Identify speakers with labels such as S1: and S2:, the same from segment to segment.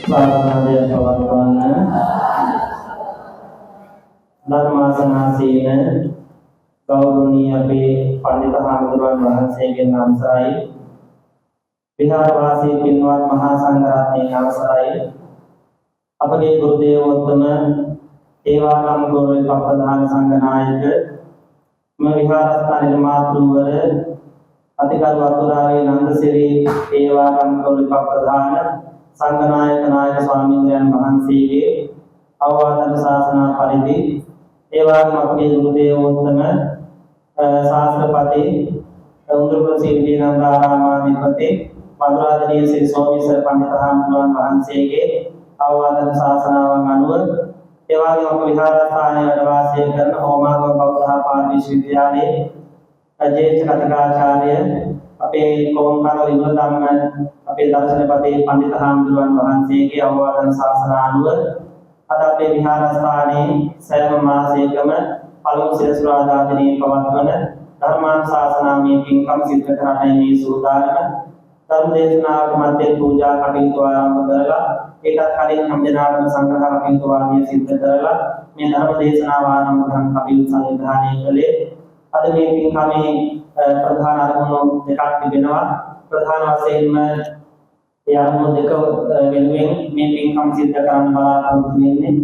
S1: සාධනාදය පවත්වන්න ධර්මාසනාසීන ගෞරවනීය අපේ පඬිත හාමුදුරුවන් වහන්සේගෙන් අවසරයි විහාරවාසී පින්වත් මහා සංඝරත්නයේ අවසරයි අපගේ ගුරු දේවෝත්තම ඒවාගම් ගෞරව ප්‍රධාන සංඝනායක මේ විහාරස්ථානයේ මාතෘවර අතිගරු වතුරාවේ නන්දසිරි ඒවාගම් ගෞරව ප්‍රධාන සංඝනායක නායක ස්වාමීන් වහන්සේගේ අවවාද ශාසන පරිදි ඒවාගම අපගේ ගුරු දේවෝත්තම ශාස්ත්‍රපති උඳුරුපුර සීලීනන්ද ආරාමාධිපති මధుරාදනීය ශ්‍රී සෝමේශ්වර පඬිත හාමුදුරුවන් වහන්සේගේ අවවාද ශාසනාවන් අනුව ඒවාගම අප විහාරස්ථානයේ වැඩ වාසය කරන හෝමාගම බෞද්ධ පාරමී විශ්වවිද්‍යාලයේ ජ්‍යෙෂ්ඨ කතිකාචාර්ය අපේ කොම්කර විමල ධම්ම අපේ දර්ශනපති පඬිත හාමුදුරුවන් වහන්සේගේ අවවාද ශාසන අනුව අද අපේ විහාරස්ථානයේ සෑම මාසයකම පළමු සිරස්වාදා දිනයේ පවත්වන ධර්මානුශාසනාමය පින්කම් සිද්ධ කරන්නයි මේ සූදානම. ධර්ම දේශනාවට මැද පූජා කටයුතු ආරම්භ කරලා ඒකත් කලින් හැම දිනකටම සංඝ කටයුතු වාදිය සිද්ධ කරලා මේ ධර්ම දේශනාව ආරම්භ කරන කටයුතු සංවිධානය කළේ. අද මේ පින්කමේ ප්‍රධාන අරමුණු දෙකක් තිබෙනවා. ප්‍රධාන වශයෙන්ම ඒ අරමුණු දෙක වෙනුවෙන් මේ පින්කම් සිද්ධ කරන්න බලාපොරොත්තු වෙන්නේ.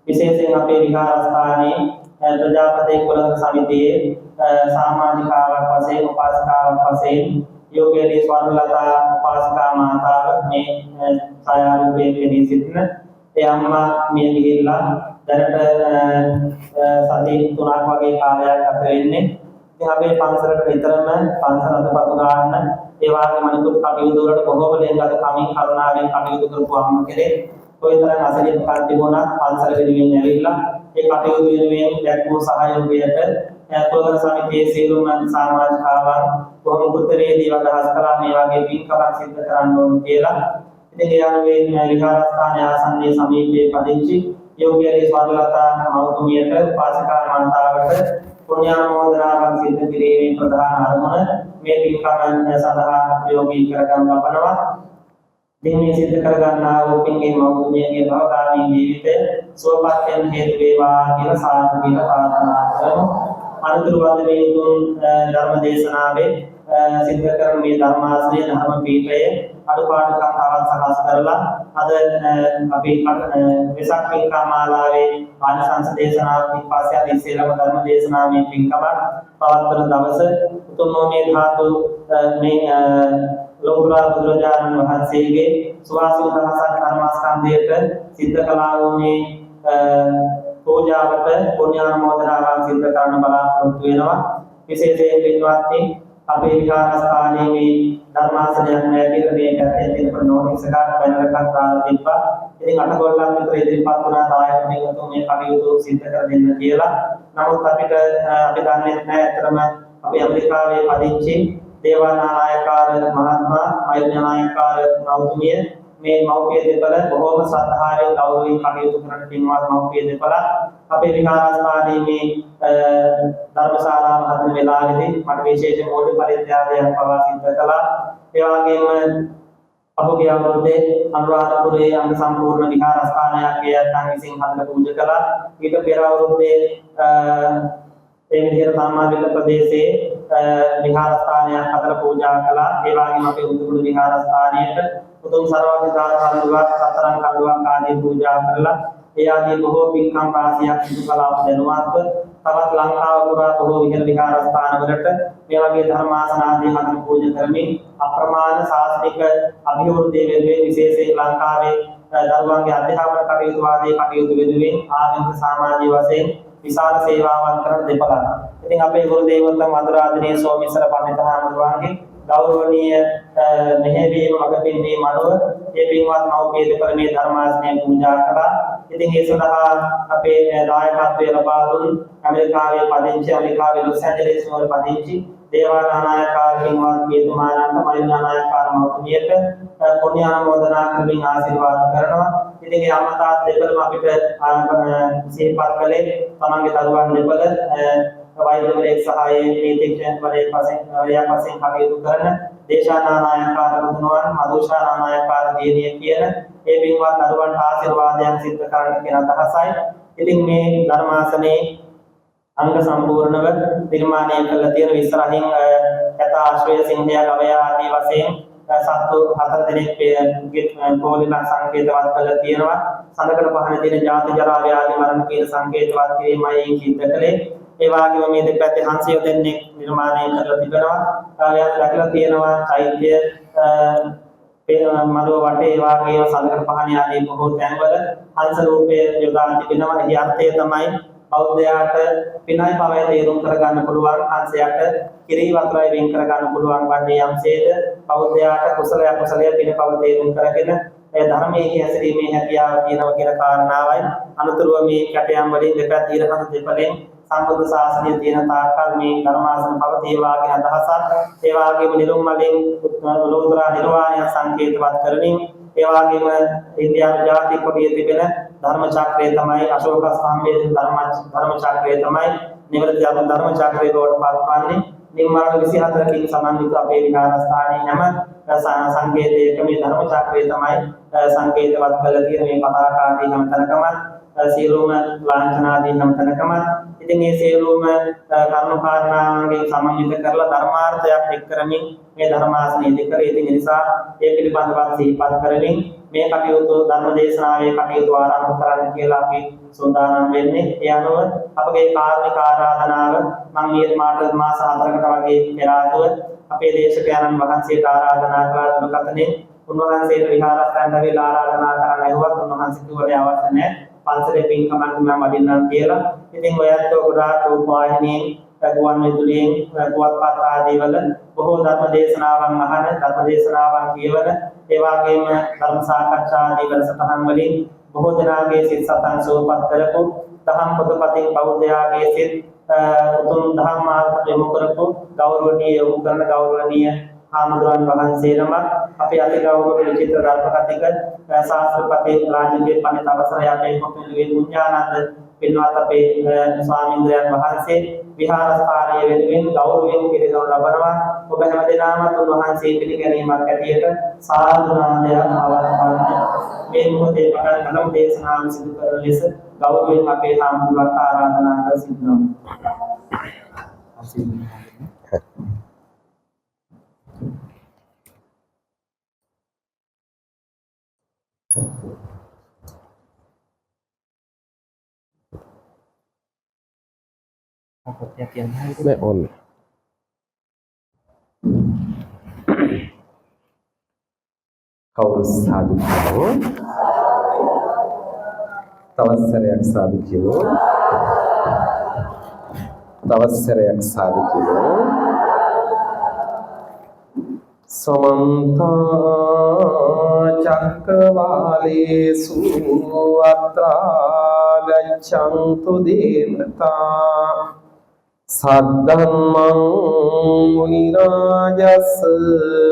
S1: විශේෂයෙන් අපේ විහාරස්ථානයේ ප්‍රජාපති කුලක සමිතියේ සමාජිකාවක් වශයෙන් උපාසිකාවක් වශයෙන් යෝගේදී ස්වර්ණලතා උපාසිකා මාතාව මේ ඡායාරූපයේ පෙනී සිටින ඒ අම්මා මිය ගිහිල්ලා දැනට සති 3ක් වගේ කාලයක් ගත වෙන්නේ. ඉතින් අපේ පන්සලට විතරම පන්සල අතපතු ගන්න ඒ වගේම අනිකුත් කටයුතු වලට බොහෝම ලෙන්ගත කමින් කරුණාවෙන් කටයුතු කරපු අම්ම කෙනෙක්. කොයිතරම් අසලියකම් තිබුණත් පන්සල වෙනුවෙන් ඇවිල්ලා ඒ කටයුතු වෙනුවෙන් දැක්වූ සහයෝගයට කුලක සමිතියේ සියලුම සමාජිකාවන් බොහොම උත්තරේදී අදහස් කළා මේ වගේ පින්කමක් සිද්ධ කරන්න ඕන කියලා. ඉතින් ඒ අනුව විහාරස්ථානයේ ආසන්නයේ සමීපයේ පදිංචි යෝගී ස්වර්ණලතා මෞතුමියට උපාසිකා මාතාවට පුණ්‍යානුමෝදනාවක් සිද්ධ කිරීමේ ප්‍රධාන අරමුණ මේ පින්කම සඳහා ප්‍රයෝගී කරගන්න ලබනවා. දිනේ සිද්ධ කරගන්නා වූ පින්ගේ මෞතුමියගේ භවගාමී ජීවිතය සුවපත් වෙන හේතු වේවා කියලා සාදු කියලා ප්‍රාර්ථනා කරමු. අනුතුරු වන්දනීය උතුම් ධර්ම දේශනාවේ සිද්ධ කරන මේ ධර්මාශ්‍රය ධර්ම පීඨයේ අනුපාඩකම් තවත් සකස් කරලා අද අපි වෙසක් පින්කම් මාලාවේ ආනිසංස දේශනාවක් පස්සේ අද ඉස්සෙල්ලාම ධර්ම දේශනාවේ පින්කමක් පවත්වන දවස උතුම් මේ ධාතු මේ ලෝතර බුදුරජාණන් වහන්සේගේ සුවාසී දහසක් ධර්මස්කන්ධයට සිද්ධ කළා වූ මේ පූජාවට පුණ්‍යානුමෝදනාවක් සිද්ධ කරන්න බලාපොරොත්තු වෙනවා. විශේෂයෙන් පින්වත්නි අපේ විහාරස්ථානයේ මේ ධර්මාසනයක් නැතිව මේ පැත්තේ තියෙන නෝටිස් එකක් බැනර් එකක් දාලා තිබ්බා. ඉතින් අටගොල්ලන් විතර ඉදිරිපත් වුණා දායක මිනිතුන් මේ කටයුතු සිද්ධ කර දෙන්න කියලා. නමුත් අපිට අපි දන්නේ නැහැ අතරම අපි ඇමරිකාවේ පදිංචි දේවානායකාර මහත්මයා අයඥානායකාර මෞතුමිය මේ මෞපිය දෙපළ බොහෝම ශ්‍රද්ධාවෙන් ගෞරවයෙන් කටයුතු කරන පින්වත් මෞපිය දෙපළ අපේ විහාරස්ථානයේ මේ ධර්මශාලාව හදන වෙලාවේදී මට විශේෂ මූලික පරිත්‍යාගයක් පවා සිද්ධ කළා. ඒ වගේම අපගේ අවුරුද්දේ අනුරාධපුරයේ අංග සම්පූර්ණ විහාරස්ථානයක් යැත්තන් විසින් හදලා පූජා කළා. ඊට පෙර අවුරුද්දේ ඒ විදිහට සම්මාදිත ප්‍රදේශයේ විහාරස්ථානයක් හදලා පූජා කළා. ඒ වගේම අපේ උතුරු විහාරස්ථානයේට උතුම් සර්වඥතා කන්දුවක් සතරන් කන්දුවක් ආදී පූජා කරලා ඒ ආදී බොහෝ පින්කම් රාශියක් සිදු කළා දැනුවත්ව තවත් ලංකාව පුරා බොහෝ විහාර විහාරස්ථානවලට මේ වගේ ධර්මාසන ආදී හදන පූජා කරමින් අප්‍රමාණ ශාස්ත්‍රික අභිවෘද්ධිය වෙනුවෙන් විශේෂයෙන් ලංකාවේ දරුවන්ගේ අධ්‍යාපන කටයුතු ආදී කටයුතු වෙනුවෙන් ආගමික සමාජීය වශයෙන් විශාල සේවාවන් කරන දෙපළක්. ඉතින් අපේ ගුරු දේවෝත්තම මధుරාදනීය සෝමේශ්වර පඬිත හාමුදුරුවන්ගේ ගෞරවනීය මෙහෙවීම අගපින්නේ මනව ඒ පින්වත් මෞපිය දෙපළ මේ ධර්මාසනය පූජා කළා. ඉතින් ඒ සඳහා අපේ දායකත්වය ලබා දුන් ඇමරිකාවේ පදිංචි ඇමරිකාවේ ලොස් ඇන්ජලිස් වල පදිංචි දේවානායකාර පින්වත් පියතුමාණන්ට මරියානායකාර මෞතුමියට පුණ්‍යානුමෝදනා කරමින් ආශිර්වාද කරනවා. ඉතින් ඒ අමතාත් දෙපළම අපිට සිහිපත් කළේ තමන්ගේ දරුවන් දෙපළ වෛද්‍යවරයෙක් සහ නීතිඥවරයෙක් වශයෙන් කටයුතු කරන දේශානානායකාර මුදුනවන් මදුෂානානායකාර දියණිය කියන ඒ පින්වත් දරුවන්ට ආශිර්වාදයන් සිද්ධ කරන්න කියන අදහසයි. ඉතින් මේ ධර්මාසනේ අංග සම්පූර්ණව නිර්මාණය කළ තියෙන ඉස්සරහින් කතා ආශ්‍රය සිංහය ගවයා ආදී වශයෙන් සත්තු 4 දෙනෙක් පොලිල සංකේතවත් කරලා තියෙනවා. සඳකඩ පහන තියෙන ජාති ජරා ව්‍යාධි මරණ කියන සංකේතවත් කිරීමයි සිද්ධ කළේ. ඒ වගේම මේ දෙපැත්තේ හංසය දෙන්නෙක් නිර්මාණය කරලා තිබෙනවා. කාර්යයක් දැකලා තියෙනවා. චෛත්‍ය මඩුව වටේ ඒ වගේම සඳකඩ පහන ආදී බොහෝ තැන්වල හංස රූපය යොදා තිබෙනවා. එහි අර්ථය තමයි බෞද්ධයාට පිනයි පවය තේරුම් කරගන්න පුළුවන්, හංසයට කිරි වතුරයි වෙන් කරගන්න පුළුවන් වන්නේ යම්සේද බෞද්ධයාට කුසලය අකුසලය පින පව තේරුම් කරගෙන ඒ ධර්මයේ හැසිරීමේ හැකියාව තියෙනවා කියන කාරණාවයි. අනුතුරුව මේ කැටයම් වලින් දෙපැත්ත ඉරහඳ දෙපළෙන් සම්බුද්ධ ශාසනයේ තියෙන තාක්කල් මේ ධර්මාසන පවතිවා කියන අදහසත් ඒ වගේම නිරුම් මලින් ලෝතර නිර්වාණය සංකේතවත් කරමින් ඒ වගේම ඉන්දියානු ජාතික කොටියේ තිබෙන ධර්ම චක්‍රය තමයි අශෝක ස්තම්භයේ ධර්ම චක්‍රය තමයි නිවැරදි ධර්ම චක්‍රය බවට පත්වන්නේ. නිර්මාණ 24කින් සමන්විත අපේ විහාරස්ථානයේ හැම සංකේතයක මේ ධර්ම චක්‍රය තමයි සංකේතවත් කරලා තියෙන මේ පතාකාදී හැම තැනකම සියලුම ලාංඡනාදී හැම තැනකම ඉතින් මේ සියලුම කරුණු කාරණාවන්ගෙන් සමන්විත කරලා ධර්මාර්ථයක් එක් කරමින් මේ ධර්මාසනයේදී කරේ. ඉතින් ඒ නිසා ඒ පිළිබඳව සිහිපත් කරමින් මේ කටයුතු ධර්ම දේශනාවේ කටයුතු ආරම්භ කරන්න කියලා අපි සූදානම් වෙන්නේ. ඒ අනුව අපගේ කාර්මික ආරාධනාව මම ඊයේ මාස 4කට වගේ පෙර ආතුව අපේ දේශකයන්න් වහන්සේට ආරාධනා කළා දුරකථනයෙන්. උන්වහන්සේට විහාරස්ථානට වෙලා ආරාධනා කරන්න ඇහුවත් උන්වහන්සේ කිව්වලේ අවශ්‍ය නැහැ. පන්සලේ පින්කමක් මම වඩින්නම් කියලා. ඉතින් ඔයත් ගොඩාක් රූප වාහිනියෙන් ගුවන් විදුලියෙන් පුවත්පත් ආදී වල බොහෝ ධර්ම දේශනාවන් අහන ධර්ම දේශනාවන් කියවන ඒ වගේම ධර්ම සාකච්ඡා ආදී වැඩසටහන් වලින් බොහෝ දෙනාගේ සිත සතන් සෝපත් කරපු දහම් පොතපතින් බෞද්ධයාගේ සිත උතුම් දහම් මාර්ගයට යොමු කරපු ගෞරවනීය ආමඳුරන් වහන්සේ නම අපේ අති ගෞරවනීය විචිත්‍ර ධර්ම කතික ශාස්ත්‍රපති රාජකීය පඬිත් අවසරය අපේ පොතේ මුඤ්ඤානන්ද පින්වත් අපේ ස්වාමීන්ද්‍රයන් වහන්සේ විහාරස්ථානයේ වෙනුවෙන් ගෞරවයෙන් පිළිගනු ලබනවා. ඔබ හැමදෙනාම උන්වහන්සේ පිළිගැනීමක් ඇටියට සාදුනාදයක් අවස්ථාවක් මේ මොහොතේ පටන් ගන්න දේශනාව සිදු කරන ලෙස ගෞරවයෙන් අපේ හාමුදුරුවන්ට ආරාධනා කර සිටිනවා.
S2: Mẹ ổn. Kau sadu kilo, tawasarayak sadu kilo, tawasarayak sadu kilo. Samanta cakkavalesu atra gaccantu devata saddhammang munirajas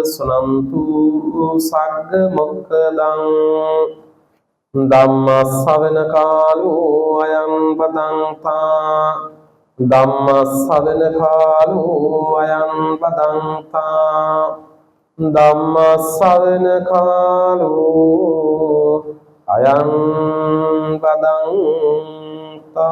S2: sunantu sagga mokkadang dhamma savana kaalo ayam padanta dhamma savana kaalo ayam padanta dhamma savana kaalo ayam padanta.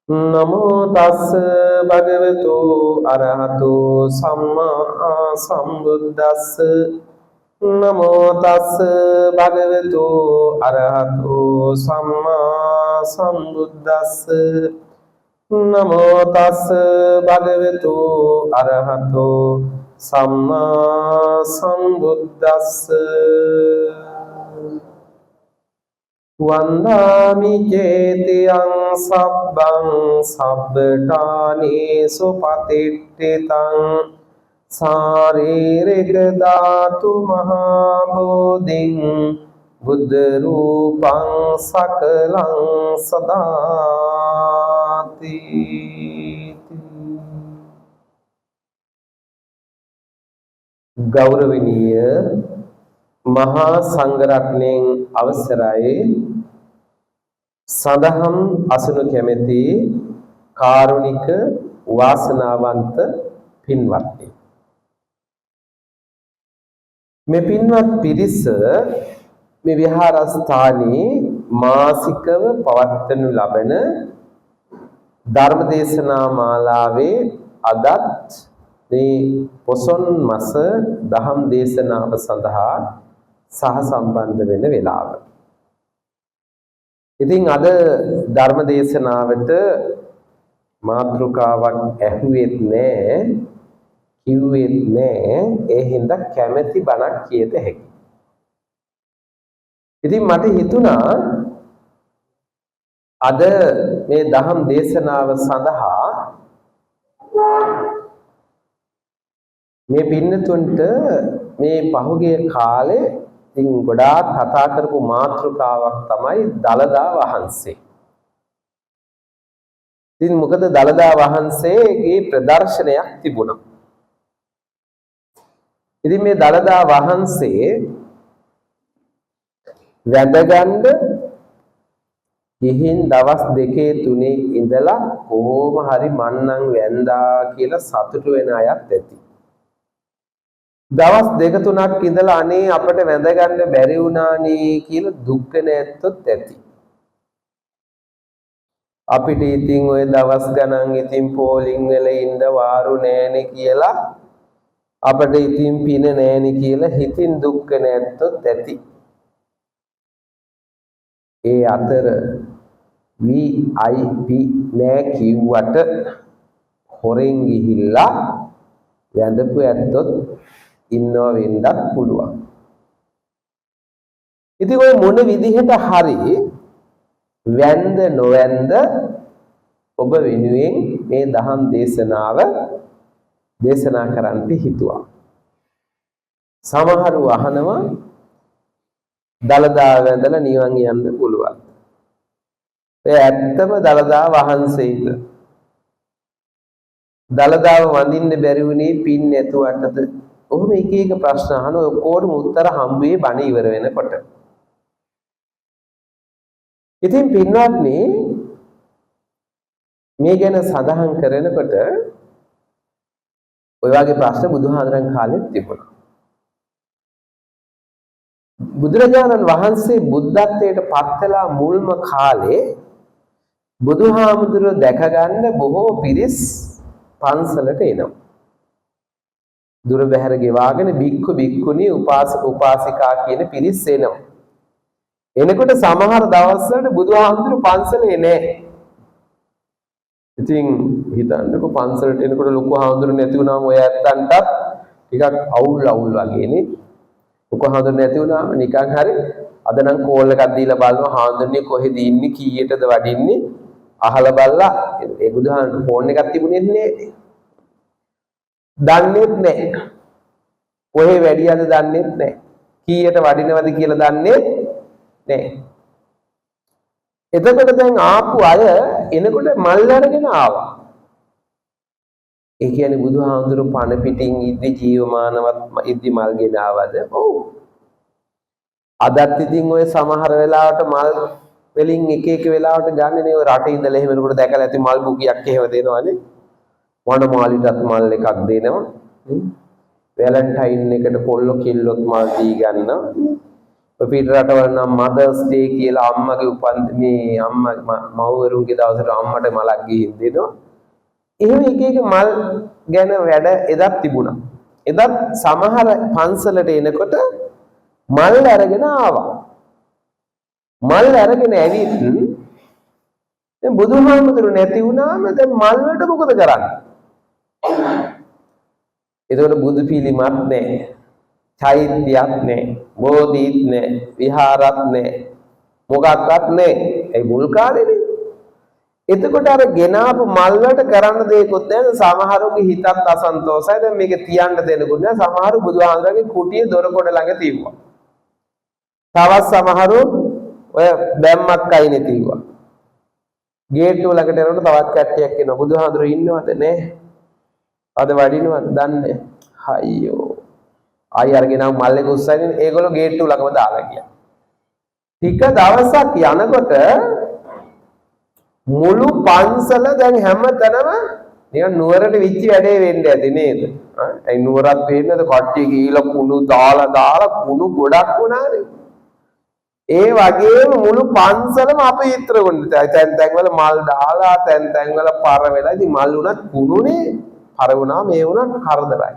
S2: Namo tassa bhagavato arahato samma sambuddhassa. Namo tassa bhagavato arahato samma sambuddhassa. Namo tassa bhagavato arahato samma sambuddhassa. Vandami cetiyang sabbang sabbetani supatittitang saririka dhatu mahabodhing buddha rupang sakalang sadati. Gauravaniya මහා සංඝරත්නයන් අවසරයි සදහම් අසුණු කැමැති කාරුණික වාසනාවන්ත පින්වත්නි. මේ පින්වත් පිරිස මේ විහාරස්ථානයේ මාසිකව පවත්වනු ලබන ධර්මදේශනා මාලාවේ අදත් මේ පොසොන් මාස දහම් දේශනාව සඳහා සහ සම්බන්ධ වෙන වෙලාව. ඉතින් අද ධර්ම දේශනාවට මාතෘකාවක් ඇහුවෙත් නෑ, කිව්වෙත් නෑ, ඒ හින්දා කැමැති බණක් කියත හැකියි. ඉතින් මට හිතුණා අද මේ දහම් දේශනාව සඳහා මේ පින්නතුන්ට මේ පහුගිය කාලේ ඉතින් ගොඩාක් කතා කරපු මාතෘකාවක් තමයි දලදා වහන්සේ. ඉතින් මොකද දලදා වහන්සේගේ ප්‍රදර්ශනයක් තිබුණා. ඉතින් මේ දලදා වහන්සේ වැඳගන්න ගිහින් දවස් දෙකේ තුනේ ඉඳලා කොහොම හරි මන්නම් වැඳා කියලා සතුටු වෙන අයත් ඇති. දවස් දෙක තුනක් ඉඳලා අනේ අපිට වැඳගන්න බැරි වුණානේ කියලා දුක් වෙන ඇත්තොත් ඇති. අපිට ඉතින් ওই දවස් ගණන් ඉතින් පෝලිං වල ඉන්න වාරු නෑනේ කියලා අපිට ඉතින් පින නෑනේ කියලා හිතින් දුක් වෙන ඇත්තොත් ඇති. ඒ අතර VIP නෑ කිව්වට හොරෙන් ගිහිල්ලා වැඳපු ඇත්තොත් ඉන්නව වෙන්නත් පුළුවන්. ඉතින් ඔය මොන විදිහට හරි වැඳ නොවැඳ ඔබ වෙනුවෙන් මේ දහම් දේශනාව දේශනා කරන්නට හිතුවා. සමහරු අහනවා දලදා වැඳලා නිවන් යන්න පුළුවන්. ඒ ඇත්තම දලදා වහන්සේද? දලදාව වඳින්න බැරි වුණේ පින් නැතුවටද? ඔහොම එක එක ප්‍රශ්න අහන ඔය ඔක්කොටම උත්තර හම්බුවේ බණ ඉවර වෙනකොට. ඉතින් පින්වත්නි මේ ගැන සඳහන් කරනකොට ඔය වගේ ප්‍රශ්න බුදුහාඳුරන් කාලෙත් තිබුණා. බුදුරජාණන් වහන්සේ බුද්ධත්වයට පත් වෙලා මුල්ම කාලේ බුදුහාමුදුරුවෝ දැක ගන්න බොහෝ පිරිස් පන්සලට එනවා. දුර බැහැර ගෙවාගෙන බික්කු බික්කුණී උපාසක උපාසිකා කියන පිරිස් එනවා. එනකොට සමහර දවස්වල බුදුහාමුදුරුවෝ පන්සලේ නැහැ. ඉතින් හිතන්නකො පන්සලට එනකොට ලොකු හාමුදුරුවෝ නැති වුණාම ඔය ඇත්තන්ටත් ටිකක් අවුල් වගේනේ. ලොකු හාමුදුරුවෝ නැති වුණාම නිකන් හරි අද නම් කෝල් එකක් දීලා බලනවා හාමුදුරනේ කොහෙද ඉන්නේ කීයටද වඩින්නේ අහලා බලලා ඒ බුදුහාමුදුරුවෝ ෆෝන් එකක් තිබුණේ නැහැ. දන්නේත් නැහැ. කොහේ වැඩියද දන්නේත් නැහැ. කීයට වඩිනවද කියලා දන්නේ නැහැ. එතකොට දැන් ආපු අය එනකොට මල් අරගෙන ආවා. ඒ කියන්නේ බුදුහාමුදුරු පණ පිටින් ඉද්දි ජීවමානවත් ඉද්දි මල් ගෙන ආවද? ඔව්. අදත් ඉතින් ඔය සමහර වෙලාවට මල් වලින් එක එක වෙලාවට ගන්නනේ ඔය රටේ ඉඳලා එහෙම වෙනකොට දැකලා ඇති මල් බුකියක් එහෙම දෙනවනේ. වනමාලිටත් මල් එකක් දෙනවා. වැලන්ටයින් එකට පොල්ලෝ කිල්ලොත් මල් දී ගන්නවා. පිට රටවල නම් මදර්ස් ඩේ කියලා අම්මගේ මේ අම්මා මව්වරුන්ගේ දවසට අම්මට මලක් ගිහින් දෙනවා. එහෙම එක එක මල් ගැන වැඩ එදත් තිබුණා. එදත් සමහර පන්සලට එනකොට මල් අරගෙන ආවා. මල් අරගෙන ඇවිත් දැන් බුදුහාමුදුරු නැති වුණාම දැන් මල් වලට මොකද කරන්නේ? ඒතකොට බුදු පිළිමත් නැහැ. චෛත්‍යයක් නැහැ, බෝධිත් නැහැ, විහාරත් නැහැ, මොකක්වත් නැහැ. ඒ මුල් කාලේනේ. එතකොට අර ගෙනාපු මල් වලට කරන්න දෙයක්වත් නැහැ. සමහරුගේ හිතත් අසන්තෝෂයි. දැන් මේක තියන්න දෙනකුත් නැහැ. සමහරු බුදුහාමුදුරගේ කුටියේ දොරකොඩ ළඟ තියුවා. තවත් සමහරු ඔය බැම්මක් අයිනේ තියුවා. ගේට්ටුව ළඟට යනකොට තවත් කට්ටියක් එනවා. බුදුහාමුදුරු ඉන්නවද නැහැ? අද වඩිනවද දන්නේ? අයියෝ ආයි අරගෙන මල් එක උස්සගෙන ඒගොල්ලෝ ගේට්ටුව ළඟම දාලා ගියා. ටික දවසක් යනකොට මුළු පන්සල දැන් හැමතැනම නිකන් නුවරට විච්චි වැඩේ වෙන්න ඇති නේද? ඒ නුවරත් වෙන්නද කට්ටිය ගිහිලා කුණු දාලා කුණු ගොඩක් වුණානේ. ඒ වගේම මුළු පන්සලම අපවිත්‍ර වුණා. තැන් වල මල් දාලා තැන් වල පර වෙලා ඉතින් මල් උනත් කුණුනේ. පර වුණා මේ උනත් කරදරයි.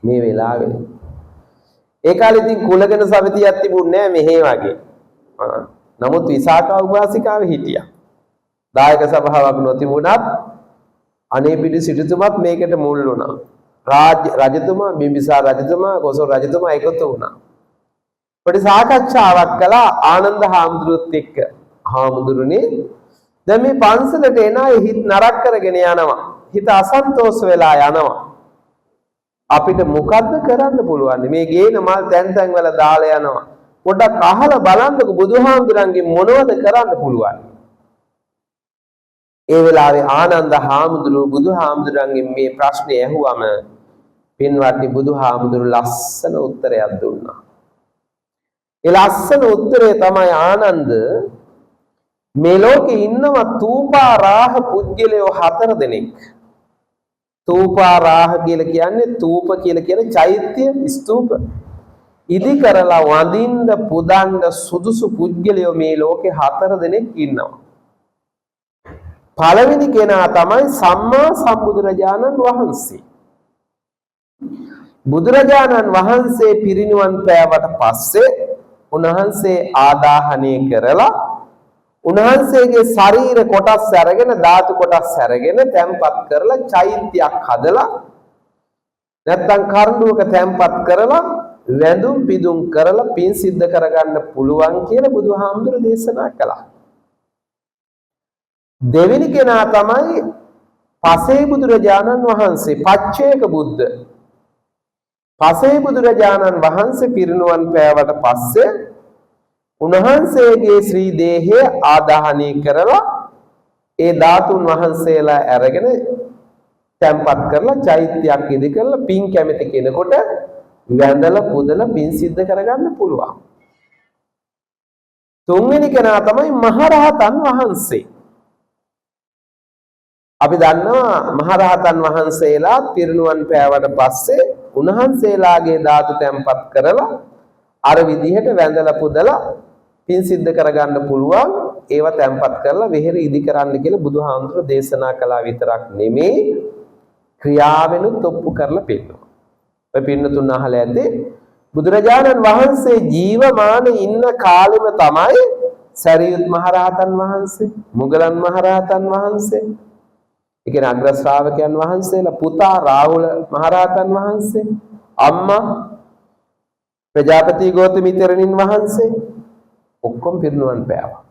S2: මේ වෙලාවේ. ඒ කාලේ ඉතින් කුලගෙන සමිතියක් තිබුණේ නැහැ මෙහෙ වගේ. නමුත් විසාකා උපාසිකාව හිටියා. දායක සභාවක් නොතිබුණත් අනේපිඬු සිටුතුමත් මේකට මුල් වුණා. රජතුමා බිම්බිසාර රජතුමා කොසල් රජතුමා එකතු වුණා. පොඩි සාකච්ඡාවක් කළා ආනන්ද හාමුදුරුවොත් එක්ක. හාමුදුරනේ දැන් මේ පන්සලට එන අය හිත නරක කරගෙන යනවා. හිත අසන්තෝෂ වෙලා යනවා. අපිට මොකද්ද කරන්න පුළුවන්? මේ ගේන මල් තැන් වල දාලා යනවා. පොඩක් අහලා බලන්නකො බුදුහාමුදුරන්ගේ මොනවද කරන්න පුළුවන්? ඒ වෙලාවේ ආනන්ද හාමුදුරුවෝ බුදුහාමුදුරන්ගෙන් මේ ප්‍රශ්නේ ඇහුවම පින්වත්නි බුදුහාමුදුරු ලස්සන උත්තරයක් දුන්නා. ඒ ලස්සන උත්තරේ තමයි ආනන්ද මේ ලෝකේ ඉන්නවා තූපාරාහ පුද්ගලයෝ 4 දෙනෙක්. තූපාරාහ කියලා කියන්නේ තූප කියලා කියන චෛත්‍ය ස්තූප. ඉදි කරලා වඳින්න පුදන්න සුදුසු පුද්ගලයෝ මේ ලෝකේ 4 දෙනෙක් ඉන්නවා. පළවෙනි කෙනා තමයි සම්මා සම්බුදුරජාණන් වහන්සේ. බුදුරජාණන් වහන්සේ පිරිනිවන් පෑවට පස්සේ උන්වහන්සේ ආදාහනය කරලා උන්වහන්සේගේ ශරීර කොටස් අරගෙන ධාතු කොටස් අරගෙන තැම්පත් කරලා චෛත්‍යයක් හදලා නැත්තම් කරඬුවක තැම්පත් කරලා වැඳුම් පිදුම් කරලා පින් සිද්ධ කරගන්න පුළුවන් කියලා බුදුහාමුදුරු දේශනා කළා. දෙවෙනි කෙනා තමයි පසේ බුදුරජාණන් වහන්සේ පච්චේක බුද්ධ. පසේ බුදුරජාණන් වහන්සේ පිරිනුවන් පෑවට පස්සේ උන්වහන්සේගේ ශ්‍රී දේහය ආදාහනය කරලා ඒ ධාතුන් වහන්සේලා අරගෙන තැම්පත් කරලා චෛත්‍යයක් ඉදි කරලා පින් කැමති කෙනෙකුට වැඳලා පුදලා පින් සිද්ධ කරගන්න පුළුවන්. තුන්වෙනි කෙනා තමයි මහරහතන් වහන්සේ. අපි දන්නවා මහරහතන් වහන්සේලා පිරිනුවන් පෑවට පස්සේ උන්වහන්සේලාගේ ධාතු තැම්පත් කරලා අර විදිහට වැඳලා පුදලා පින් සිද්ධ කරගන්න පුළුවන්. ඒවා තැම්පත් කරලා වෙහෙර ඉදි කරන්න කියලා බුදුහාමුදුර දේශනා කළා විතරක් නෙමේ ක්‍රියාවෙනුත් ඔප්පු කරලා පෙන්නනවා. ඔය පින්නතුන් අහලා ඇති බුදුරජාණන් වහන්සේ ජීවමාන ඉන්න කාලෙම තමයි සරියුත් මහරහතන් වහන්සේ, මුගලන් මහරහතන් වහන්සේ, ඒ කියන්නේ අග්‍ර ශ්‍රාවකයන් වහන්සේලා, පුතා රාහුල මහරහතන් වහන්සේ, අම්මා ප්‍රජාපති ගෞතමී තෙරණින් වහන්සේ ඔක්කොම පිරිනුවන් පෑවා.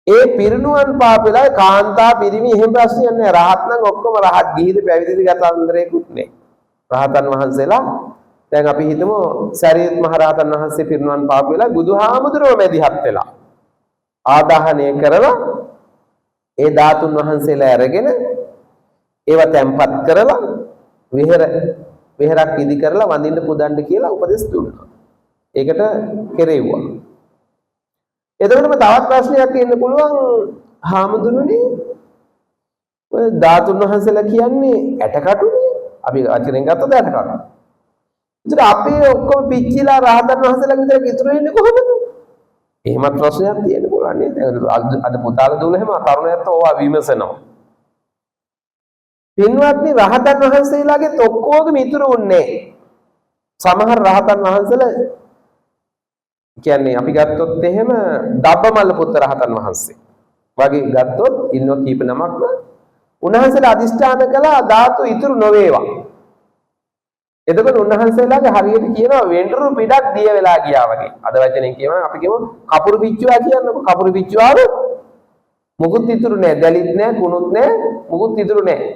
S2: ඒ පිරිනුවන් පාපෙලා කාන්තා පිරිමි එහෙම ප්‍රශ්නයක් නෑ. රහත් නම් ඔක්කොම රහත් ගිහිද පැවිදිද ගතන්දරේකුත් නෑ. රහතන් වහන්සේලා දැන් අපි හිතමු සරියුත් මහරහතන් වහන්සේ පිරිනුවන් පාපෙලා බුදුහාමුදුරුවෝ මැදිහත් වෙලා ආදාහනය කරලා ඒ ධාතුන් වහන්සේලා අරගෙන ඒවා තැම්පත් කරලා විහෙරක් ඉදි කරලා වඳින්න පුදන්න කියලා උපදෙස් දුන්නා. ඒකට කෙරෙව්වා. එතකොටම තවත් ප්‍රශ්නයක් එන්න පුළුවන් හාමුදුරනේ ඔය ධාතුන් වහන්සේලා කියන්නේ ඇටකටුනේ. අපි අචරෙන් ගත්තද ඇටකටු. ඉතින් අපි ඔක්කොම පිච්චිලා රහතන් වහන්සේලා විතර ඉතුරු වෙන්නේ කොහොමද? එහෙමත් ප්‍රශ්නයක් තියෙන්න පුළුවන් නේද? අද පුතාලා දුවලා එහෙම තරුණයන්ට ඕවා විමසනවා. පින්වත්නි රහතන් වහන්සේලාගේ ඔක්කොගම ඉතුරු වුණේ සමහර රහතන් වහන්සේලා කියන්නේ අපි ගත්තොත් එහෙම දබ්බමල්ල පුත්‍ර රහතන් වහන්සේ වගේ ගත්තොත් ඉන්න කීප නමක්ම උන්වහන්සේලා අදිෂ්ඨාන කළා ධාතු ඉතුරු නොවේවා. එතකොට උන්වහන්සේලාගේ හරියට කියනවා වෙඬරු පිටක් දිය වෙලා ගියා වගේ. අද වචනෙන් කියනවා අපි කියමු කපුරු පිච්චුවා කියන්නකො. කපුරු පිච්චුවාම මුකුත් ඉතුරු නැහැ. දැලිත් නැහැ, කුණුත් නැහැ, මුකුත් ඉතුරු නැහැ.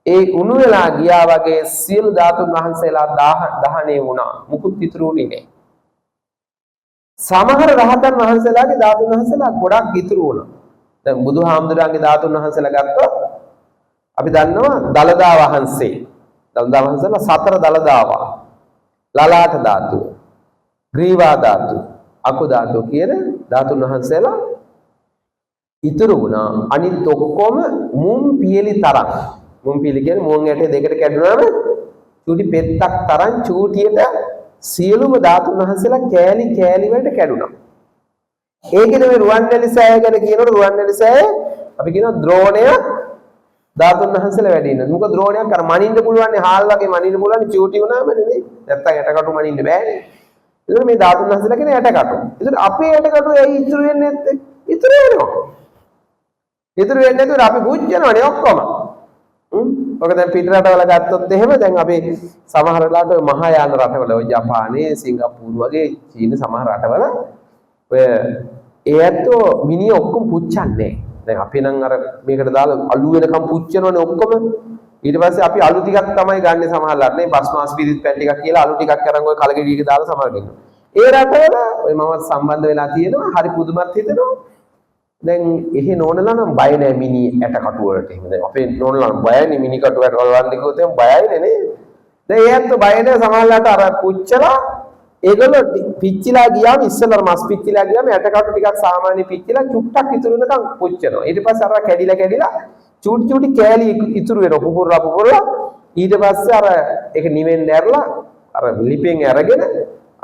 S2: ඒ උණු වෙලා ගියා වගේ සියලු ධාතුන් වහන්සේලා දහණය වුණා. මුකුත් ඉතුරු වුණේ නැහැ. සමහර රහතන් වහන්සේලාගේ ධාතුන් වහන්සේලා ගොඩක් ඉතුරු වුණා. දැන් බුදුහාමුදුරන්ගේ ධාතුන් වහන්සේලා ගත්තොත් අපි දන්නවා දලදා වහන්සේ. දලදා වහන්සේලා 4 දලදාවා. ලලාට ධාතුව, ග්‍රීවා ධාතුව, අකු ධාතුව කියන ධාතුන් වහන්සේලා ඉතුරු වුණා. අනිත් ඔක්කොම මුම් පියලි තරම්. මුම් පියලි කියන්නේ මුවන් ඇටේ දෙකට කැඩුනාම චූටි පෙත්තක් තරම් චූටියට සියලුම ධාතුන් වහන්සේලා කෑලි කෑලි වලට කැඩුනා. ඒකේ මේ රුවන්වැලි සෑය ගැන කියනකොට රුවන්වැලි සෑය අපි කියනවා ද්‍රෝණය ධාතුන් වහන්සේලා වැඩි ඉන්න. මොකද ද්‍රෝණයක් අර මනින්න පුළුවන් නේ හාල් වගේ මනින්න පුළුවන් චූටි වුණාම නේ. නැත්තම් යටකටු මනින්න බෑනේ. ඒතර මේ ධාතුන් වහන්සේලා කියන යටකටු. ඒතර අපේ යටකටු ඇයි ඉතුරු වෙන්නේ නැත්තේ? ඉතුරු වෙනවා. ඉතුරු වෙන්නේ නැතුව අපි පුච්චනවනේ ඔක්කොම. ඔක දැන් පිට රටවල ගත්තොත් එහෙම දැන් අපි සමහර වෙලාවට ඔය මහායාන රටවල ඔය ජපානයේ සිංගප්පූරු වගේ චීන සමහර රටවල ඔය ඒ ඇත්තෝ මිනිහ ඔක්කොම පුච්චන්නේ. දැන් අපි නම් අර මේකට දාලා අලු වෙනකම් පුච්චනවනේ ඔක්කොම. ඊට පස්සේ අපි අලු ටිකක් තමයි ගන්නෙ සමහරලාට නේ බස්මාස් පිරිත් පැන් ටිකක් කියලා අලු ටිකක් අරන් ඔය කලගෙඩියක දාලා සමහර කෙනෙක්. ඒ රටවල ඔය මම සම්බන්ධ වෙලා තියෙනවා හරි පුදුමත් හිතෙනවා. දැන් එහෙ නෝනලා නම් බය නැහැ මිනි ඇටකටු වලට. එහෙම දැන් අපේ නෝනලා නම් බයයි මිනි කටු වලට වලවන්න කිව්වොත් එහෙම බයයිනේ නේ. දැන් ඒ ඇත්ත බය නැහැ සමහරලාට අර පුච්චලා ඒගොල්ලෝ පිච්චිලා ගියාම ඉස්සෙල්ලා මස් පිච්චිලා ගියාම ඇටකටු ටිකක් සාමාන්‍ය පිච්චිලා චුට්ටක් ඉතුරු වෙනකන් පුච්චනවා. ඊට පස්සේ අර කැඩිලා චූටි චූටි කෑලි ඉතුරු වෙනවා පුපුරලා ඊට පස්සේ අර ඒක නිවෙන්න ඇරලා අර ලිපෙන් අරගෙන